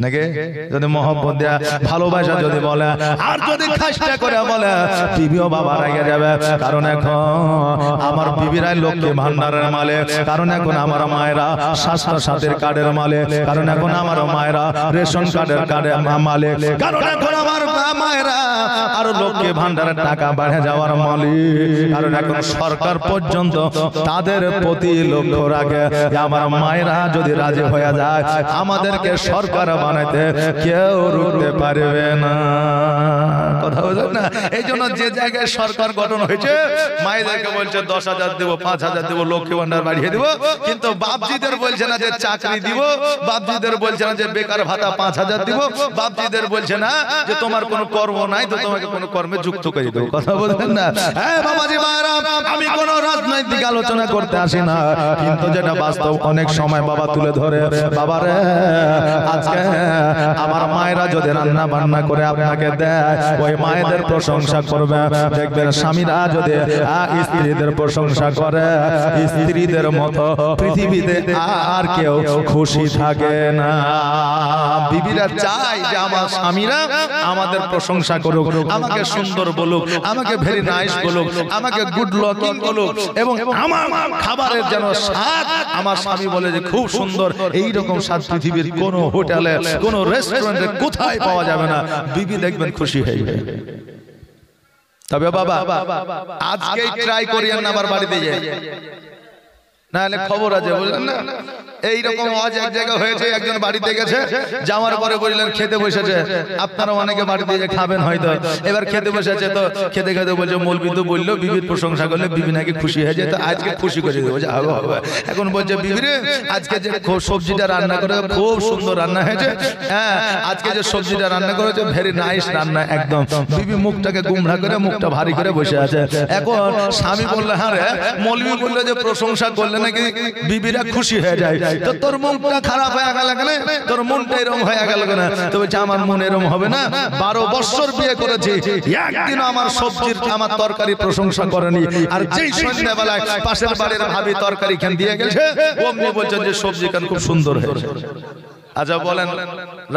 A: নাকি? যদি মহব্বত দেয়া ভালোবাসা যদি বলে, আর যদি খাস্তা করে বলে বিবিও বাবা রেগে যাবে। কারণ এখন আমার বিবিরাই লক্ষ্মী ভান্ডারের মালিক, কারণ এখন আমার মায়েরা স্বাস্থ্য সাথীর কার্ডের মালিক, কারণ এখন আমার মায়েরা রেশন কার্ডের মালিক, কারণ এখন আমার মায়েরা আর লক্ষ্মী ভান্ডারের টাকা বেড়ে যাওয়ার মালিক, কারণ এখন সরকার পর্যন্ত তাদের প্রতি লক্ষ্য রাখে যে আমার মায়েরা যদি রাজি হয়ে যায় আমাদেরকে সরকার বানাইতে কেউ রুখতে পারবে না। কথা বুঝলেন না? এই জন্য যে জায়গায় সরকার গঠন হয়েছে মায়েদেরকে বলছে 10,000 দেবো, 5,000 দেবো, লক্ষ্মী ভান্ডার বাড়িয়ে দিব, কিন্তু বাপজিদের বলছে না যে চাকরি দিব, বাপজিদের বলছে না যে বেকার ভাতা 5,000 দিব, বাপজিদের বলছে না যে তোমার কোনো কর্ম নাই তো তোমাকে কোনো কর্মে যুক্ত করে দেবো। কথা বলবেন না? হ্যাঁ বাবাজি ভাইরা, আমি কোনো রাজনৈতিক আলোচনা করতে আসি না, কিন্তু যেটা বাস্তব অনেক সময় বাবা তুলে ধরে, বাবারে আজকে আমার মায়েরা যদি রান্না বান্না করে আপনাকে দেয় ওই মায়েদের প্রশংসা করবে, দেখবেন স্বামীরা যদি স্ত্রীদের প্রশংসা করে স্ত্রীদের মতো পৃথিবীতে আর কেউ খুশি থাকে না। বিবিরা চায় যে আমার স্বামীরা আমাদের প্রশংসা করুক, আমাকে সুন্দর বলুক, আমাকে ভেরি নাইস বলুক, আমাকে গুড লুকিং বলুক, এবং আমার খাবারের যেন স্বাদ আমার স্বামী বলে যে খুব সুন্দর। এই রকম স্বাদ পৃথিবীর কোন হোটেলে কোন রেস্টুরেন্টে কোথায় পাওয়া যাবে না। বিবি দেখবেন খুশি হয়ে যায়। তবে বাবা আজকেই ট্রাই করিয়েন না আবার বাড়িতে যাই, নাহলে খবর আছে বুঝলেন না। এইরকম আজ এক জায়গা হয়েছে, একজন বাড়িতে গেছে, যাওয়ার পরে বললেন খেতে বসেছে, আপনারা অনেকে বাড়িতে যে খাবেন হয়তো, এবার খেতে বসেছে তো খেতে খেতে বলছে মৌলবি তো বললো বিবির প্রশংসা করলে বিবি নাকি খুশি হয়ে যায়, তো আজকে খুশি করে দেবো। এখন বলছে বিবিরে আজকে যে সবজিটা রান্না করে খুব সুন্দর রান্না হয়েছে, হ্যাঁ আজকে যে সবজিটা রান্না করেছে ভেরি নাইস রান্না একদম। বিবি মুখটাকে গুমরা করে মুখটা ভারী করে বসে আছে। এখন স্বামী বললে হ্যাঁ রে, মৌলবি বললো যে প্রশংসা করলে নাকি বিবিরা খুশি হয়ে যায়, তো তোর মনটা খারাপ হয়ে গেল কেন, তোর মনটা এরকম হয়ে গেল কেন? তো বলছে আমার মন এরকম হবে না, 12 বছর বিয়ে করেছি একদিন আমার সবজির আমার তরকারি প্রশংসা করেনি, আর যেই সন্ধ্যাবেলায় পাশের বাড়ির ভাবি তরকারি খান দিয়ে গেছে অমনি বলছে যে সবজি খান খুব সুন্দর হয়েছে। আচ্ছা বলেন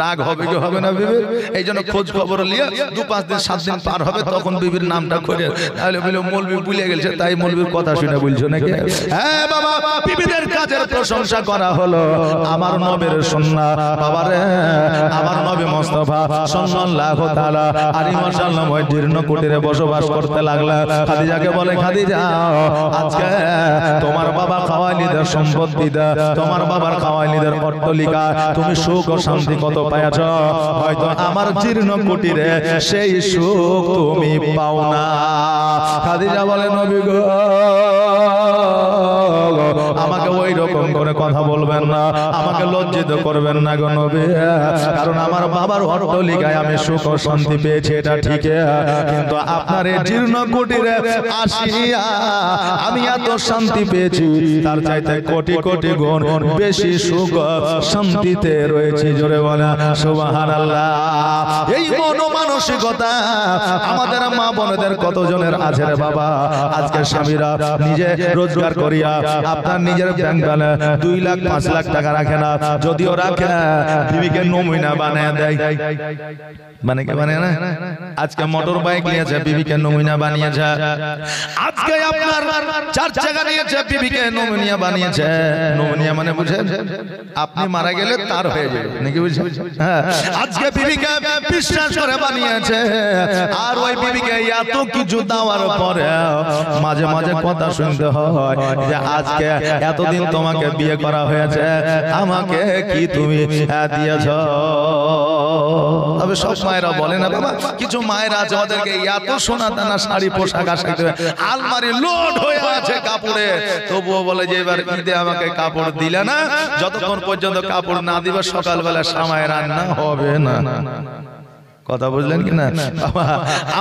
A: রাগ হবে কি হবে না বিবির? এই জন্য খোঁজ খবর নিয়ে 2-5 দিন 7 দিন পার হবে তখন বিবির নামটা করে, তাহলে বলে মৌলবি ভুলে গেছে তাই মৌলবির কথা শুনে বলছো নাকি? হ্যাঁ বাবা, বিবিদের কাজের প্রশংসা করা হলো আমার নবীর সুন্নাত। বাবারে আমার নবী মুস্তাফা সাল্লাল্লাহু তাআলা আলাইহি ওয়াসাল্লাম ওই জীর্ণ কুটিরে বসবাস করতে লাগলেন। খাদিজাকে বলে খাদিজা আজকে তোমার বাবা খাওয়ালিদের সম্পত্তি দা, তোমার বাবার খাওয়ালিদের অট্টালিকা তুমি সুখ ও শান্তি কত পাইয়াছ, হয়তো আমার জীর্ণ কুটিরে সেই সুখ তুমি পাও না। খাদিজা বলে নবী গো আমাকে ওই রকম করে কথা বলবেন না, আমাকে লজ্জিত করবেন না গো নবী, কারণ আমার বাবার অট্টালিকায় আমি সুখ ও শান্তি পেয়েছি এটা ঠিক, কিন্তু আপনার এই জীর্ণ কুটিরে আসিয়া আমি এত শান্তি পেয়েছি তার চাইতে কোটি কোটি গুণ বেশি সুখ শান্তিতে রয়েছে। জোরে বলা সুবহানাল্লাহ। এই মনোমানসিকতা আমাদের মা বোনদের কতজনের আছে রে বাবা? আজকে স্বামীরা নিজে রোজগার করিয়া আপনার নিজের ব্যাংক ব্যালেন্স 2 লাখ 5 লাখ টাকা রাখে না, যদিও রাখে বিবিকে নমুনা বানায় দেয়, মানে কি মানে না? আজকে মোটর বাইক নিয়েছে বিবিকে নমুনা বানিয়েছে, আজকে আপনার 4 চাকা নিয়েছে বিবিকে নমুনা বানিয়েছে। নমুনা মানে বুঝেন আপনি মারা গেলে তার হয়ে যাবে নাকি বুঝছেন? হ্যাঁ আজকে বিবিকে বিশ্বাস করে বানিয়েছে, আর ওই বিবিকে এত কিছু দেওয়ার পরে মাঝে মাঝে কথা শুনতে হয় যে আজকে এতদিন তোমাকে বিয়ে করা হয়েছে, আমাকে কি তুমি দিয়েছ? তবে সব মায়েরা বলে না বাবা, কিছু মায়েরা আছে ওদেরকে এত সোনা দানা শাড়ি পোশাক আশাক আলমারি লোড হয়ে আছে কাপড়ে, তবুও বলে যে এবার ঈদে আমাকে কাপড় দিলে না, যতক্ষণ পর্যন্ত কাপড় না দিবে সকালবেলা সামায় রান্না হবে না। কথা বুঝলেন কি না?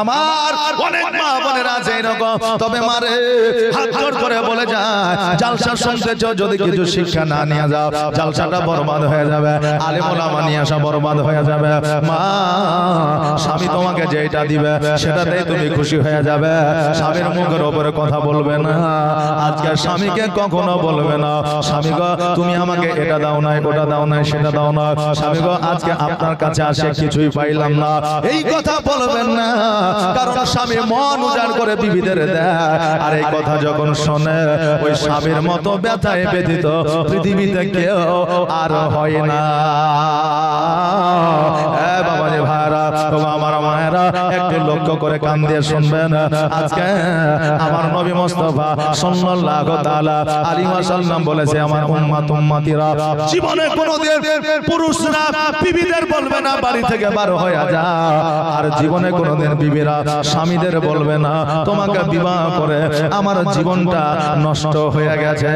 A: আমার অনেক মা বোনেরা আছে এরকম। তবে মারে হাত জোড় করে বলে যায়, জালসা শুনতেছ, যদি কিছু শিক্ষা না নিয়ে যাও জালসাটা বরবাদ হয়ে যাবে, আলেম ওলামা নিয়ে আসা বরবাদ হয়ে যাবে। মা, স্বামী তোমাকে যেটা দিবে সেটাতেই তুমি খুশি হয়ে যাবে। স্বামীর মুখের উপরে কথা বলবে না। আজকে স্বামীকে কখনো বলবে না, স্বামী গো তুমি আমাকে এটা দাও নাই, ওটা দাও নাই, সেটা দাও না। স্বামী গো আজকে আপনার কাছে আসে কিছুই পাইলাম না, এই কথা বলবেন না। কারণ স্বামী মন উজাড় করে বিবিদের দেয়, আর এই কথা যখন শোনে ওই স্বামীর মতো ব্যথায় ব্যথিত পৃথিবীতে কেউ আর হয় না। বাবা রে ভাইরা, আমার মায়েরা একটু লক্ষ্য করে কান দিয়ে শুনবেন। আজকে আমার নবী মুস্তাফা সাল্লাল্লাহু তাআলা আলাইহি ওয়াসাল্লাম বলেছে, আমার উম্মত উম্মতিরা জীবনে কোনোদিন পুরুষরা বিবিদের বলবে না বাড়ি থেকে বার হয়ে যা, আর জীবনে কোনোদিন বিবিরা স্বামীদের বলবে না তোমাকে বিবাহ করে আমার জীবনটা নষ্ট হয়ে গেছে,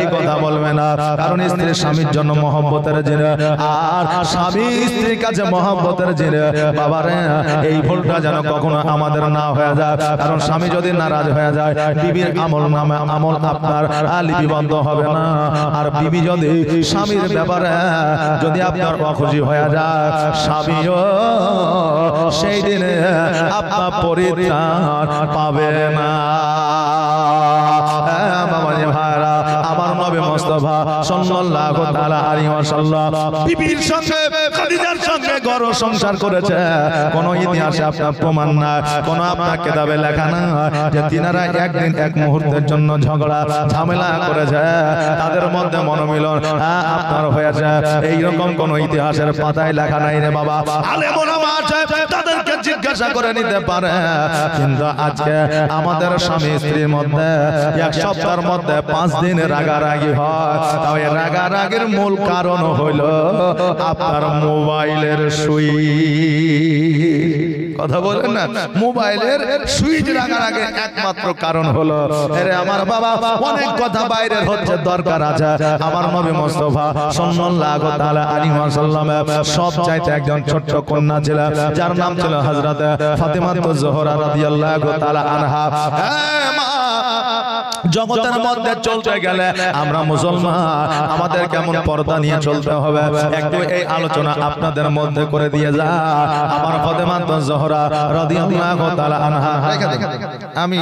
A: এই কথা বলবে না। কারণ স্ত্রী স্বামীর জন্য মহব্বতের জিনিস, আর স্বামী স্ত্রীর কাছে মহব্বতের জিনিস। বাবারে এই ভুলটা যেন কখনো আমাদের না হয়ে যায়। কারণ স্বামী যদি নারাজ হয়ে যায়, বিবির আমল নামে আমল আপনার লিপিবদ্ধ হবে না। আর বিবি যদি স্বামীর ব্যাপারে যদি আপনার অখুশি হয়ে যায়, স্বামীও সেই দিনে আপনার পরিত্রাণ পাবে না। বাবাজি ভাইরা, আমার নবী মুস্তাফা সাল্লাল্লাহু তাআলা আলাইহি ওয়াসাল্লাম বিবির সঙ্গে খাদিজার সঙ্গে ঘর সংসার করেছে। কোন ইতিহাসে আপনার প্রমাণ না, কোন আপনার কিতাবে লেখা না যে তিনারা একদিন এক মুহূর্তের জন্য ঝগড়া ঝামেলা করেছে, তাদের মধ্যে মনোমিলন আপনার হয়েছে, এইরকম কোন ইতিহাসের পাতায় লেখা নাই রে বাবা। আলেম ওলামা আছে, তাদেরকে জিজ্ঞাসা করে নিতে পারে। কিন্তু আজকে আমাদের স্বামী স্ত্রীর মধ্যে এক সপ্তাহের মধ্যে 5 দিন রাগারাগি হয়। তবে রাগারাগির মূল কারণ হইল আপনার মোবাইলের সুইচ। কথা বলেন না, মোবাইলের সুইচ রাগারাগির একমাত্র কারণ হলো আরে আমার বাবা অনেক কথা বাইরের হচ্ছে, দরকার আছে। আমার নবী মুস্তাফা সাল্লাল্লাহু তাআলা আলাইহি ওয়াসাল্লাম সব চাইতে একজন ছোট্ট কন্যা ছিল, যার নাম ছিল হযরত ফাতেমা জোহরা রাদিয়াল্লাহু তাআলা আনহা। জগতের মধ্যে চলতে গেলে আমরা মুসলমান, আমাদের কেমন পর্দা নিয়ে চলতে হবে একটু এই আলোচনা আপনাদের মধ্যে করে দিয়ে যা। আমার ফাতেমা জোহরা রাদিয়াল্লাহু তাআলা আনহা, আমি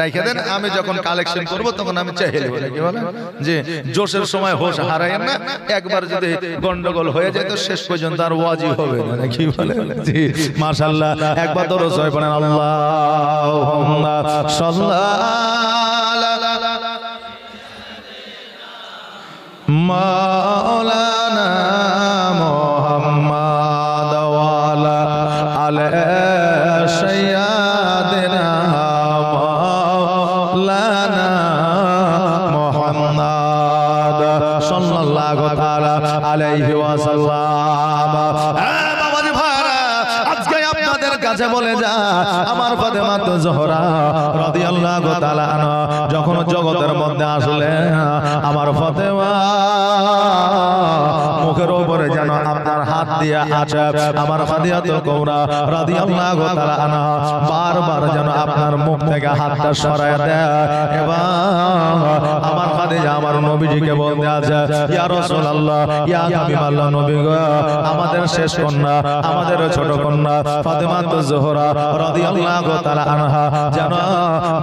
A: রেখে দেন, আমি যখন কালেকশন করব তখন আমি চাইলে বলে কি বলে যে জোশের সময় হোশ হারায়েন না, একবার যদি গন্ডগোল হয়ে যায় তো শেষ পর্যন্ত আর ওয়াজি হবে না, কি বলে জি মাশাআল্লাহ। একবার দরুদ শরীফ পড়েন, আল্লাহুম্মা সাল্লি মাওলানা মুহাম্মাদ ওয়া আলা আলি সাইয়্যিদিনা মুহাম্মাদ সাল্লাল্লাহু তাআলা আলাইহি ওয়াসাল্লাম। বাবাজি ভাইরা, আজকে আপনাদের কাছে বলে যা, আমার ফাতেমা জোহরা রাদিয়াল্লাহু তাআলা আনহা যখন জগতের মধ্যে আসলে, আমার ফাতেমা মুখের উপরে যেন আপনার হাত দিয়ে আছে। আমার ফাতিমাতুল কুবরা রাদিয়াল্লাহু তাআলা আনহা বারবার যেন আপনার মুখ থেকে হাতটা সরায় দেয়, এবং আমার খাদিজা আমার নবীজিকে বলতে আছে, ইয়া রাসূলুল্লাহ, ইয়া হাবিবাল্লাহ, নবী গো, আমাদের শেষ কন্যা, আমাদের ছোট কন্যা ফাতেমাতুল জোহরা রাদিয়াল্লাহু তাআলা আনহা যেন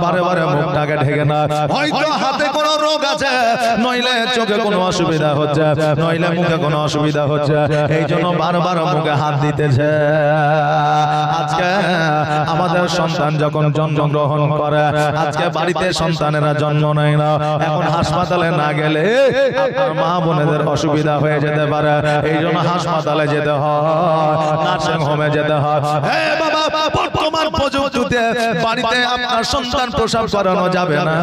A: বারে বারে মুখটাকে ঢেকে না, হয়তো হাতে কোনো রোগ আছে, নইলে চোখে কোনো অসুবিধা হচ্ছে, নইলে মুখে কোনো অসুবিধা হচ্ছে, এই জন্য বারবার মুখে হাত দিতেছে। আজকে আমাদের সন্তান যখন জন্মগ্রহণ করে, আজকে বাড়িতে সন্তানেরা জন্ম নেয় না, এখন হাসপাতালে না গেলে আপনার মা বোনেদের অসুবিধা হয়ে যেতে পারে। এই জন্য হাসপাতালে যেতে হয়, নার্সিং হোমে যেতে হয়। হ্যাঁ বাবা, বর্তমান প্রযুক্তিতে বাড়িতে আপনার সন্তান প্রসব করানো যাবে না,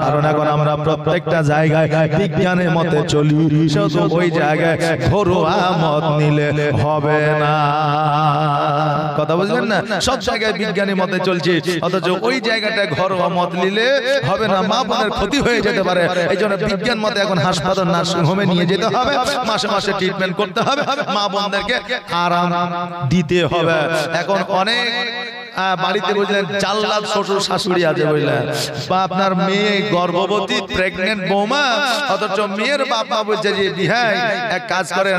A: কারণ এখন আমরা প্রত্যেকটা জায়গায় বিজ্ঞানের মতে চলি। শুধু ওই জায়গায় ঘরোয়া মত নিলে হবে না, কথা বুঝলেন না? সব জায়গায় বিজ্ঞানী মতে চলছে, অথচ ওই জায়গাটায় ঘরোয়া মত নিলে হবে না, মা বোনের ক্ষতি হয়ে যেতে পারে। এই জন্য বিজ্ঞান মতে এখন হাসপাতাল নার্সিং হোমে নিয়ে যেতে হবে, মাসে মাসে ট্রিটমেন্ট করতে হবে, মা বোনদেরকে আরাম দিতে হবে। এখন অনেক বাড়িতে বুঝলেন জাল্লাদ শ্বশুর শাশুড়ি আছে বুঝলেন, বা আপনার মেয়ে গর্ভবতী প্রেগনেন্ট বৌমা, অথচ মেয়ের বাপ মা বলছে যে বিহাই এক কাজ করেন,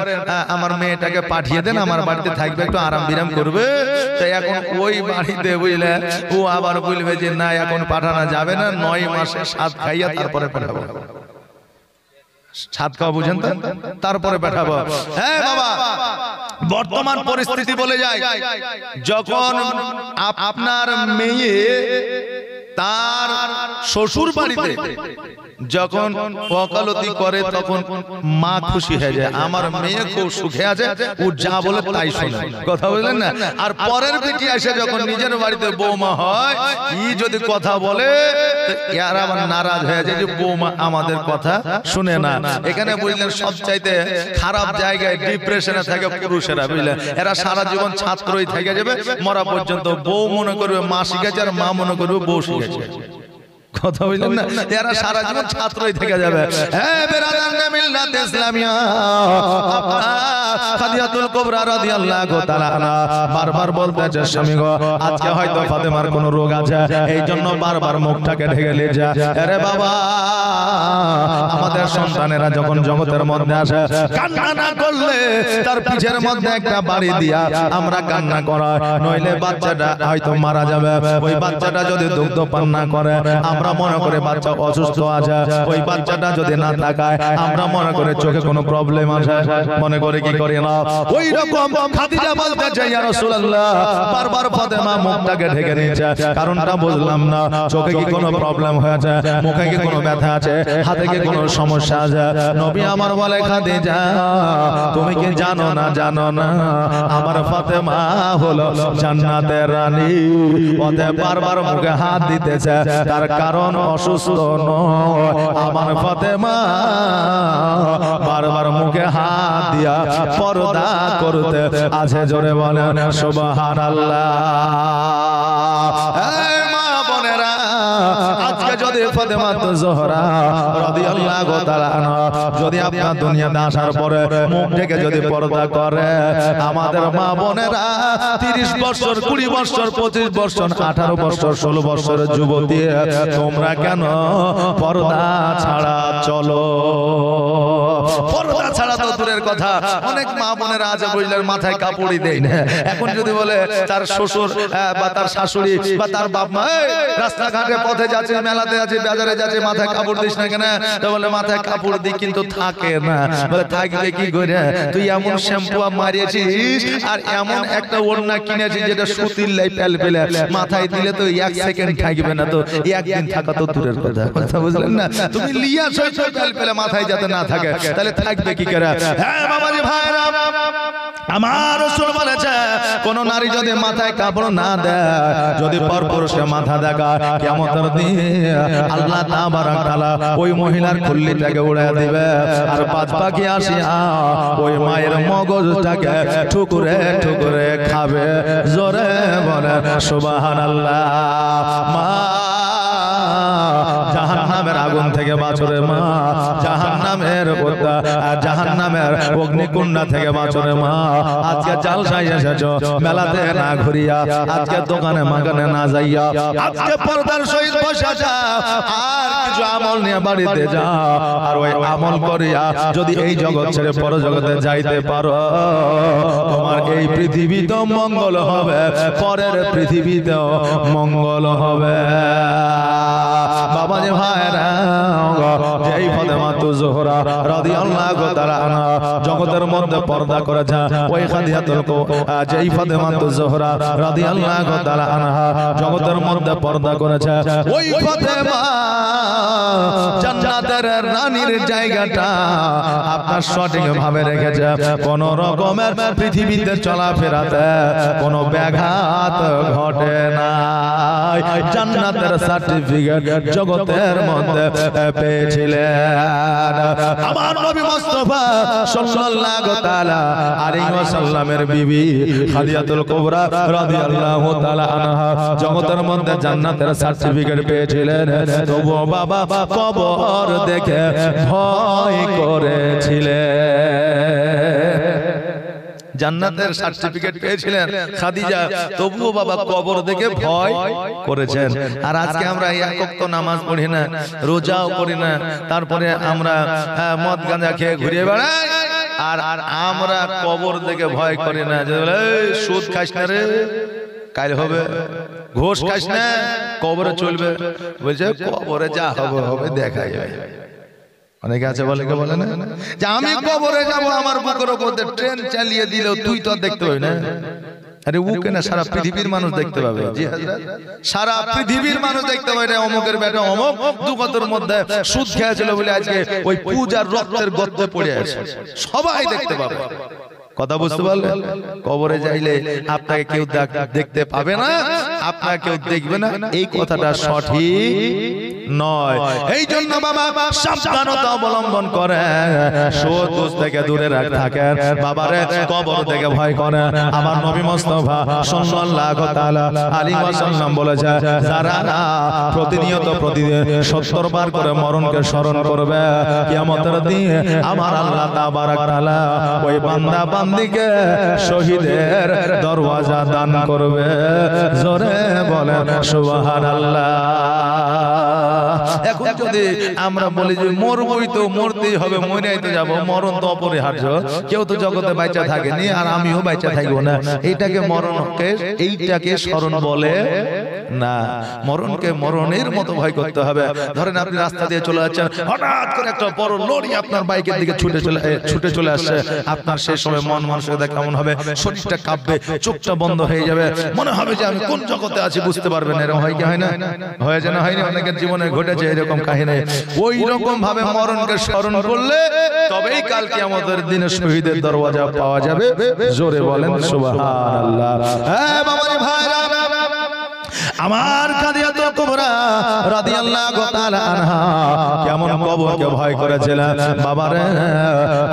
A: আমার মেয়েটাকে পাঠিয়ে দেন, আমার বাড়িতে থাকবে, একটু আরাম বিরাম করবে। তো এখন ওই বাড়িতে বুঝলেন ও আবার বলবে যে না এখন পাঠানো যাবে না, 9 মাসে সাত খাইয়া তারপরে পাঠাবো। সাত খাওয়া বুঝেন তো, তারপরে পাঠাবো। হ্যাঁ বাবা, বর্তমান পরিস্থিতি বলে যায়, যখন আপনার মেয়ে তার শ্বশুর বাড়িতে যখন ওকালতি করে, তখন মা খুশি হয়ে যায়, আমার মেয়ে খুব সুখে আছে, ও যা বলে তাই শোনে, কথা বললেন না? আর পরের বেটি এসে যখন নিজের বাড়িতে বৌমা হয়, ই যদি কথা বলে এর আবার নারাজ হয়ে যায় যে বৌমা আমাদের কথা শুনে না। এখানে বুঝলেন সবচাইতে খারাপ জায়গায় ডিপ্রেশনে থাকে পুরুষেরা, বুঝলেন? এরা সারা জীবন ছাত্রই থেকে যাবে, মরা পর্যন্ত বউ মনে করবে মা শিখেছে, আর মা মনে করবে বউ শিখেছে, কথা বললেন না? এরা সারা জীবন ছাত্রই থেকে যাবে। হ্যাঁ বেরাদার মিল্লাত ইসলামিয়া, খাদিজাতুল কুবরা রাদিয়াল্লাহু তাআলা আনহা বারবার বলতেছে, স্বামী গো আজকে হয়তো ফাতেমার কোনো রোগ আছে, এই জন্য বারবার মুখটাকে ঢেকে নিয়েছে। আরে বাবা, আমাদের সন্তানেরা যখন জগতের মধ্যে আসে, কান্না না করলে তার পিঠের মধ্যে একটা বাড়ি দিয়া আমরা কান্না করা, নইলে বাচ্চাটা হয়তো মারা যাবে। ওই বাচ্চাটা যদি দুগ্ধ পান না করে, আমরা মনে করে বাচ্চা অসুস্থ আছে। ওই বাচ্চাটা যদি না তাকায়, আমরা মনে করে চোখে কোনো প্রবলেম আছে, মনে করে কি করি না? ওই রকম খাদিজা বলতেছে, ইয়া রাসূলুল্লাহ, বারবার ফাতেমা মুখটাকে ঢেকে নিয়েছে, কারণটা বুঝলাম না, চোখে কি কোনো প্রবলেম হয়েছে, মুখে কি কোনো ব্যথা আছে, হাতে কি কোনো সমস্যা আছে? নবী আমার বলে, খাদিজা তুমি কি জানো না, জানো না আমার ফাতেমা হলো জান্নাতের রানী, ওতে বারবার মুখে হাত দিতেছে, তার কারণ অসুস্থ নয়, আমার ফাতেমা বারবার মুখে হাত দিয়া পর্দা করতে আছে। জোরে বলেন সুবহানাল্লাহ। এই মা বোনেরা, আজকে যদি ফাতেমা জোহরা রাদিয়াল্লাহু তাআলা আনহা যদি আপনার দুনিয়াতে আসার পরে মুখ ঢেকে যদি পর্দা করে, আমাদের মা বোনেরা 30 বছর, 20 বছর, 25 বছর, 18 বছর, 16 বছরের যুবতী, তোমরা কেন পর্দা ছাড়া চলো? পর্দা ছাড়া তো দূরের কথা, অনেক মা বোনেরা আছে বুঝলেন মাথায় কাপড়ই দেয় না। এখন যদি বলে তার শ্বশুর বা তার শাশুড়ি বা তার বাপ মা রাস্তাঘাটে পথে যাচ্ছে, মেলাতে যাচ্ছে, বাজারে যাচ্ছে, মাথায় কাপড় দিস না কেন? তো বলে মাথায় কাপড় দিই, কিন্তু থাকে না। বলে থাকবে কি করে? তুই এমন শ্যাম্পু মারিয়েছিস আর এমন একটা ওড়না কিনেছিস যেটা সুতির লাই পেল পেলে, মাথায় দিলে তো 1 সেকেন্ড থাকবে না, তো একদিন থাকা তো দূরের কথা, কথা বুঝলেন না? তুমি লিয়া সইছো পেল পেলে মাথায় যাতে না থাকে, তাহলে থাকবে কি করে? হ্যাঁ বাবাজি ভাইরা, আমার রাসূল বলেছে, কোন নারী যদি মাথায় কাপড় না দেয়, যদি পরপুরুষে মাথা দেখায়, কিয়ামতের দিন আল্লাহ তাবারক তাআলা ওই মহিলার খুল্লিটাকে উড়িয়ে দিবে, আর পাঁচ পাখি আসিয়া ওই মায়ের মগজটাকে ঠুকরে ঠুকরে খাবে। জোরে বলে সুবহানাল্লাহ। মা জাহান্নামের আগুন থেকে বাঁচরে মা, জাহান্নামের জাহান্নামের অগ্নিকুণ্ড থেকে বাঁচরে মা। আজকে জালসায় এসেছো, মেলাতে না ঘুরিয়া, আজকে দোকানে মাগানে না যাইয়া, আজকে পর্দার সহিত বসে যাও, আর কিছু আমল নিয়ে বাড়িতে যাও, আর ওই আমল করিয়া যদি এই জগৎ ছেড়ে পর জগতে যাইতে পারো, তোমার এই পৃথিবীতেও মঙ্গল হবে, পরের পৃথিবীতেও মঙ্গল হবে। বাবাজি ভাইরা, যেই ফাতেমা জোহরা রাদিয়াল্লাহু তাআলা আনহা জগতের মধ্যে পর্দা করেছে, ওই খাদিজাতুল কুবরা যেই ফাতেমা জোহরা রাদিয়াল্লাহু তাআলা আনহা জগতের মধ্যে পর্দা করেছে, ওই ফাতেমা জান্নাতের রানীর জায়গাটা আপনার সঠিক ভাবে রেখেছে। কোন রকমের পৃথিবীতে চলাফেরাতে কোনো ব্যাঘাত ঘটে না। জান্নাতের সার্টিফিকেট জগতের মধ্যে পেয়েছিলেন আমার নবী মুস্তাফা সাল্লাল্লাহু তাআলা আলাইহি ওয়াসাল্লামের বিবি খাদিজাতুল কুবরা রাদিয়াল্লাহু তাআলা আনহা জগতের মধ্যে জান্নাতের সার্টিফিকেট পেয়েছিলেন। তবুও বাবা কবর দেখে ভয় করেছিলেন। জান্নাতের সার্টিফিকেট পেয়েছিলেন খাদিজা, তবুও বাবা কবর দেখে ভয় করেছেন। আর আজকে আমরা এক ওয়াক্ত নামাজ পড়ি না, রোজাও করি না, তারপরে আমরা মদ গাঁজা খেয়ে ঘুরে বেড়াই, আর আমরা কবর দেখে ভয় করি না। যে সুদ খাস না রে, কাল হবে, ঘোষ খাস না, কবরে চলবে, বলছে কবরে যা হবে হবে দেখা যাবে। অনেকে আছে বলে না যে আমি কবরে যাব, আমার বুকের উপর ট্রেন চালিয়ে দিলেও তুই তো দেখতে পাবি না। আরে ও কেন, সারা পৃথিবীর মানুষ দেখতে পাবে। জি হাজরাত, সারা পৃথিবীর মানুষ দেখতে পাবে। অমুকের বেটা অমুক দুগতের মধ্যে সুদ খেয়েছিল বলে আজকে ওই পূজার রক্তের গর্তে পড়ে আছে, সবাই দেখতে পাবে। কথা বুঝতে পারলেন? কবরে যাইলে আপনাকে কেউ দেখতে পাবে না, আপনাকে কেউ দেখবে না, এই কথাটা সঠিক নয়। এই জন্য বাবা সাবধানতা অবলম্বন করে, সুদ ঘুষ থেকে দূরে থাকেন। বাবারে কবর থেকে ভয় করে। আমার নবী মুস্তাফা সাল্লাল্লাহু তাআলা আলাইহি ওয়াসাল্লাম বলেছে, যারা প্রতিনিয়ত প্রতিদিন 70 বার করে মরণকে স্মরণ করবে, কিয়ামতের দিন আমার আল্লাহ তাবারক তাআলা ওই বান্দা বান্দিকে শহীদের দরওয়াজা দান করবে। জোরে বলেন সুবহানাল্লাহ। এখন যদি আমরা বলি যে মরবই তো, মরতেই হবে, মরেই তো যাব, মরণ তো অপরিহার্য, কেউ তো জগতে বাইচা থাকেনি, আর আমিও বাইচা থাকবো না, এইটাকে মরণকে এইটাকে স্মরণ বলে না। মরণকে মরণের মতো ভয় করতে হবে। ধরেন আপনি রাস্তা দিয়ে চলে যাচ্ছেন, হঠাৎ করে একটা বড় লরি আপনার বাইকের দিকে ছুটে চলে আসছে, আপনার সেই সময় মন মানসিকতা কেমন হবে? শরীরটা কাঁপবে, চোখটা বন্ধ হয়ে যাবে, মনে হবে যে আমি কোন জগতে আছি বুঝতে পারবেন। এরকম হয় কি হয় না? হয়ে যায় না? হয়নি? অনেকের জীবনে ঘটেছে এরকম কাহিনী। ওই রকম ভাবে মরণকে স্মরণ করলে তবেই কাল কিয়ামতের দিনে শহীদের দরওয়াজা পাওয়া যাবে। জোরে বলেন সুবহানাল্লাহ। হ্যাঁ বাবারে ভাইরা, আমার খাদিজাতুল কুবরা রাদিয়াল্লাহু তাআলা আনহা কেমন কবরকে ভয় করেছিলেন বাবারে।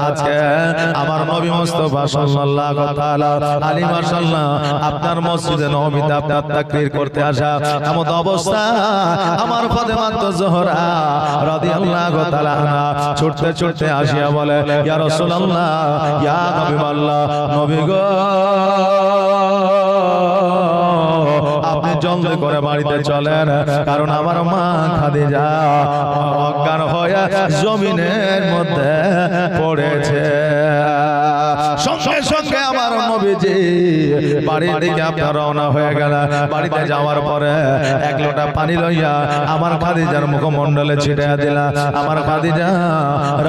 A: আজকে আমার নবী মুস্তাফা সাল্লাল্লাহু তাআলা আলাইহি ওয়াসাল্লাম আপনার মসজিদে নববীতে আপনার তাকরীর করতে আসা এমন অবস্থা, আমার ফাতেমা জোহরা রাদিয়াল্লাহু তাআলা আনহা ছুটতে ছুটতে আসিয়া বলে, ইয়া রাসূলুল্লাহ, ইয়া হাবিবাল্লাহ, নবী গো, আপনি জলদি করে বাড়িতে চলেন, কারণ আমার মা খাদিজা অজ্ঞান হয়ে জমিনের মধ্যে পড়েছে। সঙ্গে সঙ্গে আমার নবীজি বাড়ির দিকে আপনার রওনা হয়ে গেল। বাড়িতে যাওয়ার পরে এক লোটা পানি লইয়া আমার খাদিজার মুখমণ্ডলে ছিটিয়ে দিলা। আমার খাদিজা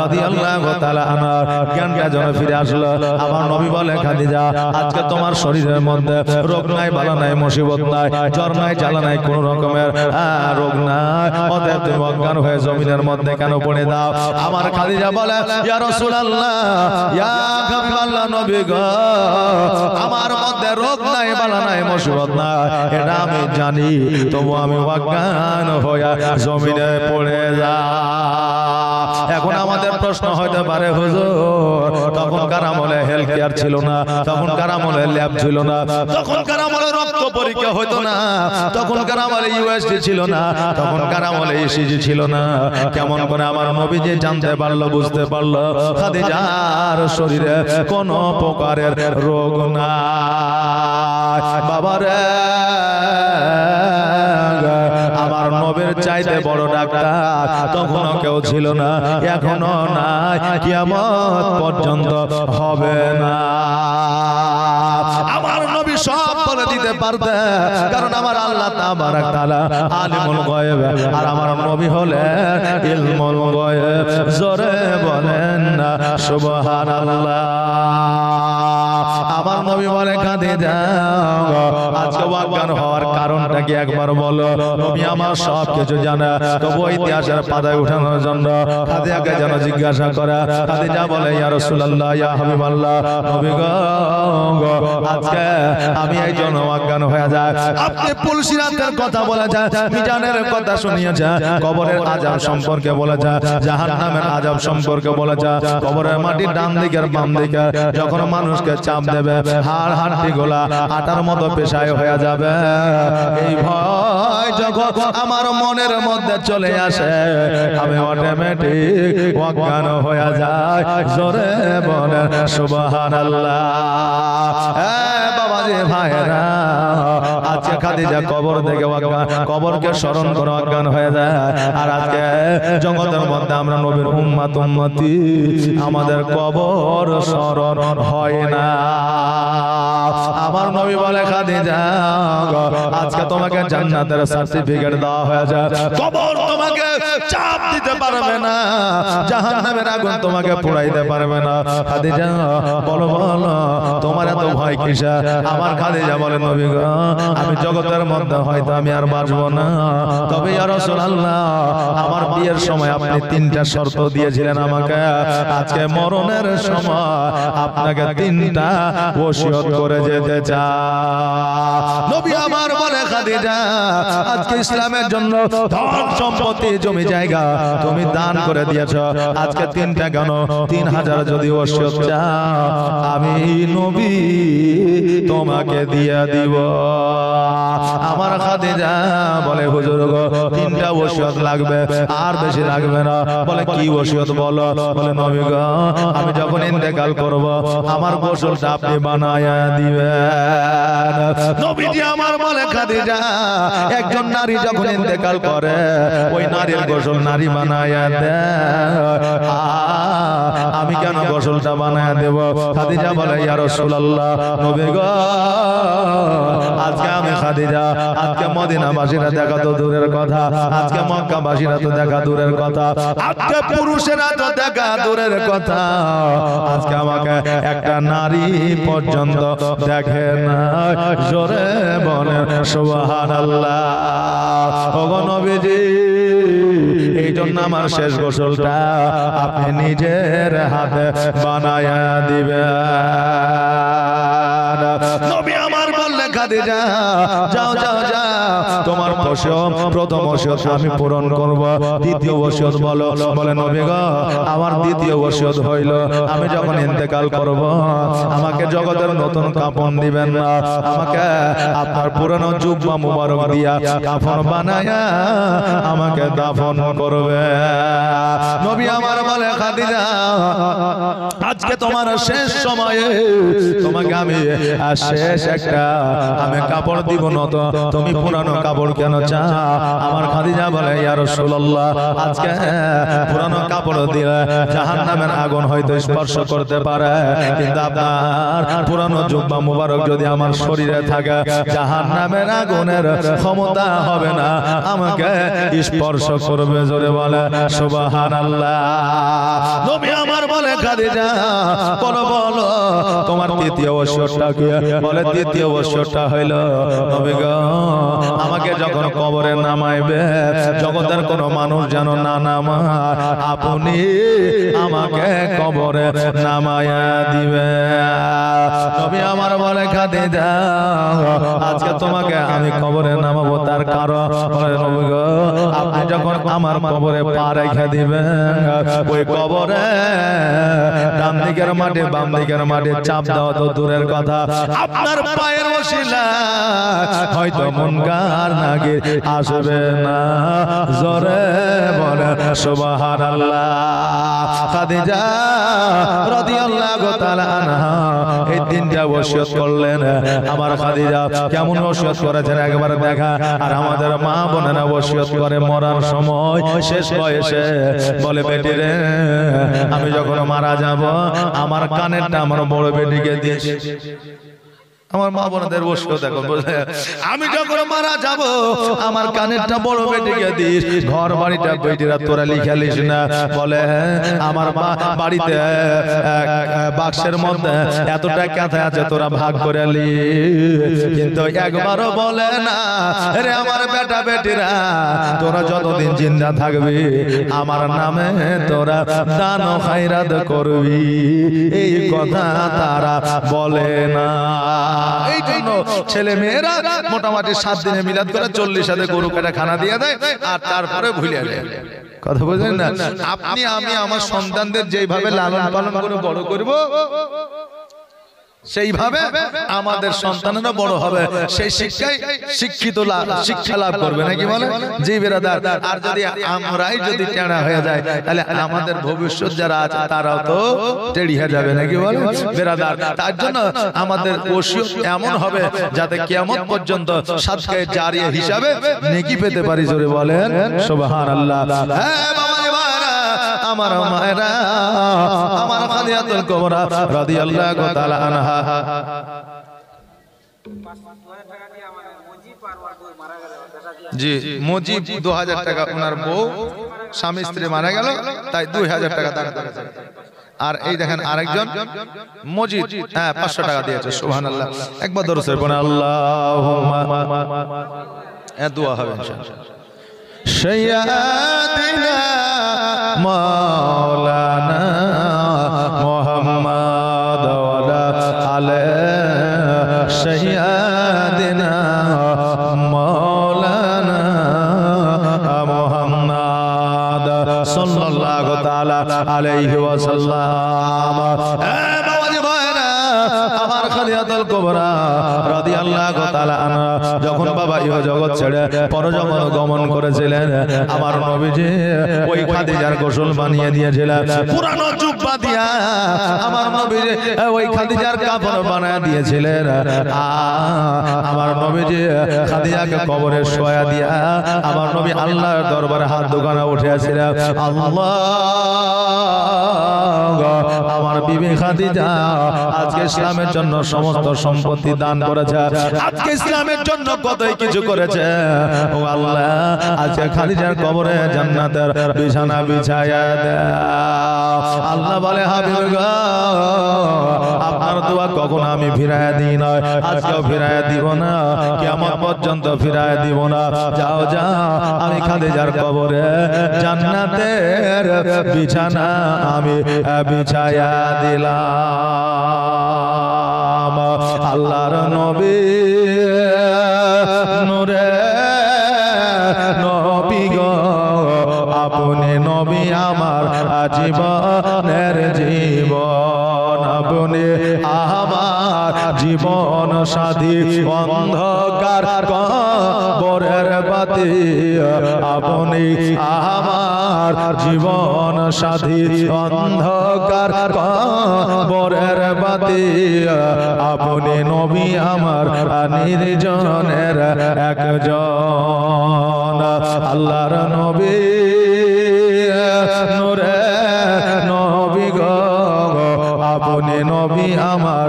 A: রাদিয়াল্লাহু তাআলা আনহা জ্ঞানটা যেন ফিরে আসলো। আমার নবী বলে, খাদিজা, আজকে তোমার শরীরের মধ্যে রোগ নাই, বালা নাই, মুসিবত নাই, জ্বর নাই, জ্বালা নাই, কোন রকমের রোগ নাই, অতএব তুমি অজ্ঞান হয়ে জমিনের মধ্যে কেন পড়ে দাও? আমার খাদিজা বলে, ইয়া রাসূলুল্লাহ, ইয়া হাবিবাল্লাহ, নবী গো, আমার মধ্যে রোগ নাই, বালা নাই, মুসিবত নাই, এটা আমি জানি, তবু আমি অজ্ঞান হয়ে জমিনে পড়ে যাই। এখন আমাদের প্রশ্ন হইতে পারে, হুজুর, তখনকার আমলে হেলথ কেয়ার ছিল না, তখনকার আমলে ল্যাব ছিল না, তখনকার আমলে রক্ত পরীক্ষা হতো না, তখনকার আমলে ইউএসজি ছিল না, তখনকার আমলে ইসিজি ছিল না, কেমন করে আমার নবীজি জানতে পারলো, বুঝতে পারলো খাদিজার শরীরে কোন প্রকারের রোগ নাই? বাবারে, আমার নবীর চাইতে বড় ডাক্তার তখনও কেউ ছিল না, এখনো নাই, কিয়ামত পর্যন্ত হবে না। আমার নবী সব বলে দিতে পারতেন, কারণ আমার আল্লাহ তাবারাক তাআলা আলিমুল গায়ব আর আমার নবী হলেন ইলমুল গায়ব। জোরে বলেন না সুবহানাল্লাহ। আমার নবী বলে খাদিজা আজকে অজ্ঞান হওয়ার কারণটা কি একবার বলো। নবী আমার সব কিছু জানে, তবু ইতিহাসের পাতায় উঠানোর জন্য খাদিজাকে যেন জিজ্ঞাসা করে। খাদিজা বলে ইয়া রাসূলুল্লাহ ইয়া হাবিবাল্লাহ, নবী গো আজকে আমি এই জন্য অজ্ঞান হয়ে যায়। আপনি পুলসিরাতের কথা বলেছেন, মিজানের কথা শুনিয়েছেন, কবরের আযাব সম্পর্কে বলেছেন, জাহান্নামের আযাব সম্পর্কে বলেছেন, কবরের মাটির ডান দিকের বাম দিকে যখন মানুষকে চাপ দেবে হাড় হাড্ডিগুলা আটার মতো পেশায় হয়ে যাবে। এই ভয় যখন আমার মনের মধ্যে চলে আসে আমি অটোমেটিক অজ্ঞান হয়ে যায়। জোরে বলেন সুবহানাল্লাহ। বাবাজি ভাইরা আজকে খাদিজা কবর দেখে অজ্ঞান, কবরকে স্মরণ করে অজ্ঞান হয়ে যায়। আর আজকে জগতের মধ্যে আমরা নবীর উম্মত উম্মতি, আমাদের কবর স্মরণ হয় না। আমার নবী বলে খাদিজা আজকে তোমাকে জান্নাতের সার্টিফিকেট দেওয়া হয়েছে, কবর তোমাকে চাপ দিতে পারবে না, জাহান্নামের আগুন তোমাকে পোড়াইতে পারবে না। খাদিজা বলো বলো তোমার এত ভয় কিসে? আমার খাদিজা বলে নবী গো আমি জগতের মধ্যে হয়তো আমি আর বাঁচব না, তবে ইয়া রাসূলুল্লাহ আমার বিয়ের সময় আপনি 3টা শর্ত দিয়েছিলেন আমাকে, আজকে মরণের সময় আপনাকে 3টা ওসিয়ত করে যেতে চাই। নবী আমার বলে খাদিজা আজকে ইসলামের জন্য ধন সম্পত্তি জমি জায়গা তুমি দান করে দিয়েছো, আজকে 3টা কেন 3000 যদি ওসিয়ত চাও আমি নবী তোমাকে দিয়ে দিব। আমার খাদিজা বলে হুজুর গো 3টা ওসিয়ত লাগবে, আর বেশি লাগবে না। বলে কি ওসিয়ত বলো? বলে নবী গো আমি যখন ইন্তেকাল করব আমার গোসলটা আপনি বানায়া দিবেন। নবীজি আমার বলে খাদিজা একজন নারী যখন ইন্তেকাল করে ওই নারীর গোসল নারী বানায়া দেয়, আমি কেন গোসলটা বানায়া দেব? খাদিজা বলে ইয়া রাসূলুল্লাহ নবী গো আজকে আমি খাদিজা আজকে মদিনাবাসীরা দেখা তো দূরের কথা, আজকে মক্কাবাসীরা তো দেখা দূরের কথা, আজকে পুরুষেরা তো দেখা দূরের কথা, আজকে আমাকে একটা নারী পর্যন্ত দেখে না। জোরে বলেন সুবহানাল্লাহ। ওগো নবীজি এই জন্য আমার শেষ গোসলটা আপনি নিজের হাতে বানায়া দিবেন। নবী আমার বললেন খাদিজা যাও যাও যাও তোমার প্রথম ওসিয়ত আমি পূরণ করব, দ্বিতীয় ওসিয়ত বলো। বলে নবী গো আমার দ্বিতীয় ওসিয়ত হইল আমি যখন ইন্তেকাল করব আমাকে জগতের নতুন কাফন দিবেন না, আমাকে আপনার পুরানো জুব্বা মুবারক দিয়া কাফন বানায়া আমাকে দাফন করবে। নবী আমার বলে খাদিজা আজকে তোমার শেষ সময়ে তোমাকে আমি শেষ একটা আমি কাপড় দিব না, তো তুমি পুরানো কাপড় কেন চাও? আমার খাদিজা বলে ইয়া রাসূলুল্লাহ আজকে পুরানো কাপড় দিলে জাহান্নামের আগুন হয়তো স্পর্শ করতে পারে, কিন্তু আপনার পুরানো জুব্বা মুবারক যদি আমার শরীরে থাকে জাহান্নামের আগুনের ক্ষমতা হবে না আমাকে স্পর্শ করবে। জোরে বলে সুবহানাল্লাহ। নবী আমার বলে খাদিজা বলো বলো তোমার তৃতীয় ওসিয়তটা কি? বলে তৃতীয় ওসিয়তটা হইল নবী গো আমাকে যখন কবরে নামাইবে জগতের কোন মানুষ যেন না নামায়, আপনি আমাকে কবরে নামায়া দিবে। নবী আমার বলে খাদিজা আজকে তোমাকে আমি কবরে নামাবো, তার কারণ বলে নবী গো আপনি যখন আমার কবরে পা রেখে দিবেন ওই কবরে ডান দিকের মাটি বাম দিকের মাটি চাপ দাও তো দূরের কথা, আপনার পায়ের ওসিলা হয়তো মুনকার নাকির আসবে না। জোরে বলে সুবহানাল্লাহ। খাদিজা রাদিয়াল্লাহু তাআলা আনহা এই 3টা ওসিয়ত করলেন। আমার খাদিজা কেমন ওসিয়ত করেছেন একবার দেখা। আর আমাদের মা বোনেরা ওসিয়ত করে মরার সময় শেষ বয়সে বলে বেটি রে আমি যখন মারা যাব আমার কানেরটা আমার বড় বেটিকে দিয়েছি। আমার মা বোনদের বসে দেখো, আমি যখন মারা যাব আমার কানেরটা বড় বেটিকে দিস, ঘর বাড়িটা বেটিরা তোরা লিখে লিস না। বলে আমার মা বাড়িতে বাক্সের মধ্যে এতটা কথা আছে, তোরা ভাগ করে লি। কিন্তু একবারও বলে না রে আমার বেটা বেটিরা, তোরা যতদিন জিন্দা থাকবি আমার নামে তোরা দান ও খায়রাত করবি, এই কথা তারা বলে না। এই জন্য ছেলে মেয়েরা মোটামুটি 7 দিনে মিলাদ করে 40 হাতে গরু কেটে খানা দিয়ে দেয়, আর তারপরে ভুলে যায়। কথা বুঝলেন না? আপনি আমি আমার সন্তানদের যেইভাবে লালন পালন করে বড় করব, সেইভাবে আমাদের সন্তানেরা বড় হবে, সেই শিক্ষায় শিক্ষা লাভ করবে, নাকি বলে? জি বিরাদার। আর যদি আমরাই যদি টেড়া হয়ে যায়, তাহলে আমাদের ভবিষ্যৎ যারা আছে তারাও তো টেড়ি হয়ে যাবে, নাকি বলে বিরাদার? তার জন্য আমাদের ওসিয়ত এমন হবে যাতে কিয়ামত পর্যন্ত সাদকায়ে জারিয়া হিসাবে নেকি পেতে পারি। জোরে বলেন সুবহানাল্লাহ। হ্যাঁ বাবা, আমার মায়েরা, আমার খাদিজাতুল কুবরা রাদিয়াল্লাহু তাআলা আনহা, জি মুজিব 2000 টাকা ওনার বউ স্বামী স্ত্রী মারা গেল, তাই 2000 টাকা দান করেছে। আর এই দেখেন আরেকজন মজিদ, হ্যাঁ 500 টাকা দিয়েছে। সুবহানাল্লাহ। একবার দরুদ পড়ুন, আল্লাহুম্মা, দোয়া হবে ইনশাআল্লাহ। সাইয়্যিদিনা মাওলানা মুহাম্মদ ওয়া আলা সাইয়্যিদিনা মাওলানা মুহাম্মদ সাল্লাল্লাহু তাআলা আলাইহি ওয়াসাল্লাম। আমার খাদিজাতুল কুবরা রাদিয়াল্লাহু তাআলা আনহা যখন বাবা ইহ জগৎ ছেড়ে পরজগৎ গমন করেছিলেন, আমার নবীজি ওই খাদিজার গোসল বানিয়ে দিয়েছিলেন, পুরানো জুব্বা দিয়া আমার নবীজি ওই খাদিজার কাপড় বানায় দিয়েছিলেন। আমার নবীজি খাদিজাকে কবরে শোয়া দিয়া আমার নবী আল্লাহর দরবারে হাত দোকানে উঠেছিলেন, আল্লাহ আমার বিবি খাদিজা আজকে ইসলামের জন্য সমস্ত সম্পত্তি দান করেছে, আজকে ইসলামের জন্য কতই কিছু করেছে। ও আল্লাহ, আজকে খাদিজার কবরে জান্নাতের বিছানা বিছায়া দাও। আল্লাহ বলে, হাবিব গো, আপনার দোয়া কখন আমি ফিরায়া দিই না, আজকেও ফিরায়া দিব না, কিয়ামত পর্যন্ত ফিরায়া দিব না। যাও যাও, আমি খাদিজার কবরে জান্নাতের বিছানা আমি বিছায়া দিলাম। আল্লাহর নবী নূরে নবী গো, আপনি নবী আমার জীবনের জীবন, আপনি আমার জীবন সাথী, অন্ধকার কবরের বাতি, আপনি আমার জীবন সাথী, অন্ধকার কবরের বাতি, আপনি নবী আমার নির্জনের একজন। আল্লাহর নবী নূরে নবী গো, আপনি নবী আমার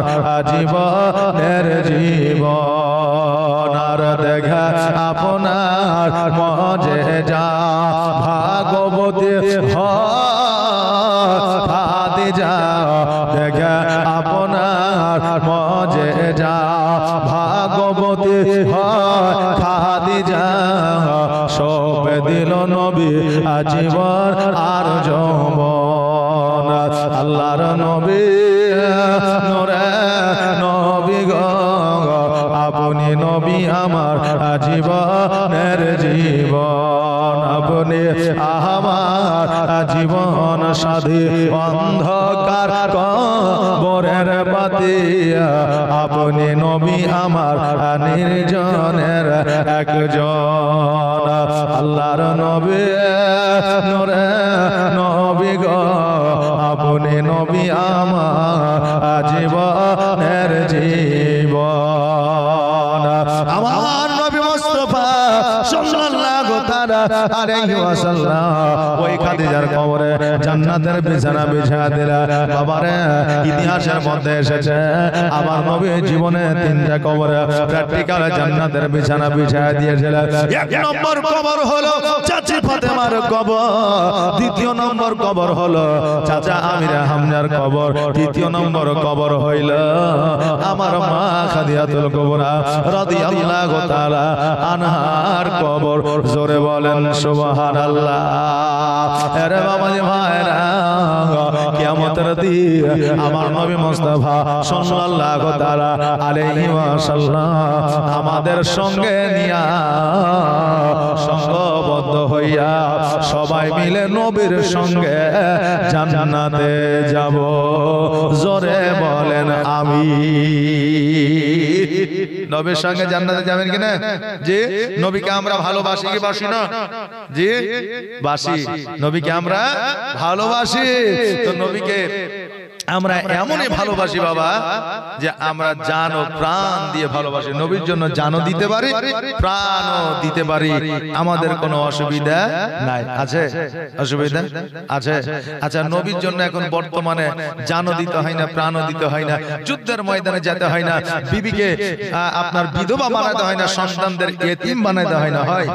A: জীবনের জীবন। আর দেখা আপনার মজেজা ভাগবতী খাদিজা, দেখা আপনার মজেজা ভাগবতী খাদিজা, সব দিল নবী আজীবন আর যৌবন। আল্লাহর নবী নূরে নবী গো, আপনি নবী আমার জীবনের জীবন, আপনি আমার জীবন সাথী, অন্ধকার কবরের বাতি, আপনি নবী আমার নির্জনের একজন। আল্লাহর নবী নূরে নবী গো, আপনি নবী আমার জীবনের জীবন। আমার নবী মুস্তাফা সাল্লাল্লাহু তাআলা আলাইহি ওয়াসাল্লাম ওই খাদিজার কবরে জান্নাতের বিছানা বিছায়া দিলেন। বাবারে ইতিহাসের মধ্যে এসেছে আমার নবী জীবনে তিনটা কবরে প্র্যাকটিক্যাল জান্নাতের বিছানা বিছায়া দিয়েছিলেন। এক নম্বর কবর হলো চাচি ফাতেমার কবর, দ্বিতীয় নম্বর কবর হলো চাচা আমির হামজার কবর, তৃতীয় নম্বর কবর হইল আমার মা খাদিজাতুল কুবরা রাদিয়াল্লাহু তাআলা আনহার কবর। জোরে বলেন সুবহানাল্লাহ। আরে বাবা জি ভাইরা, কিয়ামতের দিন আমার নবী মুস্তাফা সাল্লাল্লাহু তাআলা আলাইহি ওয়াসাল্লাম আমাদের সঙ্গে নিয়া সংঘবদ্ধ হইয়া সবাই মিলে নবীর সঙ্গে জান্নাতে যাব। জোরে বলেন আমিন। নবীর সঙ্গে জান্নাতে যাবেন কিনা? জি। নবীকে আমরা ভালোবাসি কি বাসি না? জি বাসি। নবীকে আমরা ভালোবাসি। তো নবীকে আমরা এমনই ভালোবাসি বাবা যে আমরা জান ও প্রাণ দিয়ে ভালোবাসি। নবীর জন্য জানও দিতে পারি, প্রাণও দিতে পারি, আমাদের কোনো অসুবিধা নাই। আছে অসুবিধা আছে? আচ্ছা, নবীর জন্য এখন বর্তমানে জানও দিতে হয় না, প্রাণও দিতে হয় না, যুদ্ধের ময়দানে যেতে হয় না, বিবিকে আপনার বিধবা বানাতে হয় না, সন্তানদের এতিম বানাতে হয় না। হয়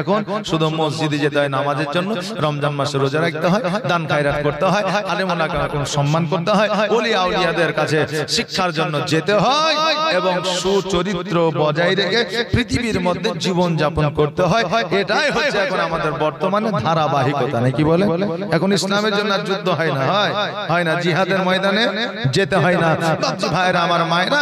A: এখন শুধু মসজিদে যেতে হয় নামাজের জন্য, রমজান মাসে রোজা রাখতে হয়, দান খায়রাত করতে হয়, আলেম ওলামাকে সম্মান করতে হয়, ওলি আউলিয়াদের কাছে শিক্ষার জন্য যেতে হয় এবং সুচরিত্র বজায় রেখে পৃথিবীর মধ্যে জীবন যাপন করতে হয়। এটাই হচ্ছে এখন আমাদের বর্তমানে ধারাবাহিকতা। নাকি বলে এখন ইসলামের জন্য যুদ্ধ হয় না, হয় না, জিহাদের ময়দানে যেতে হয় না। ভাইরা আমার মায়েরা,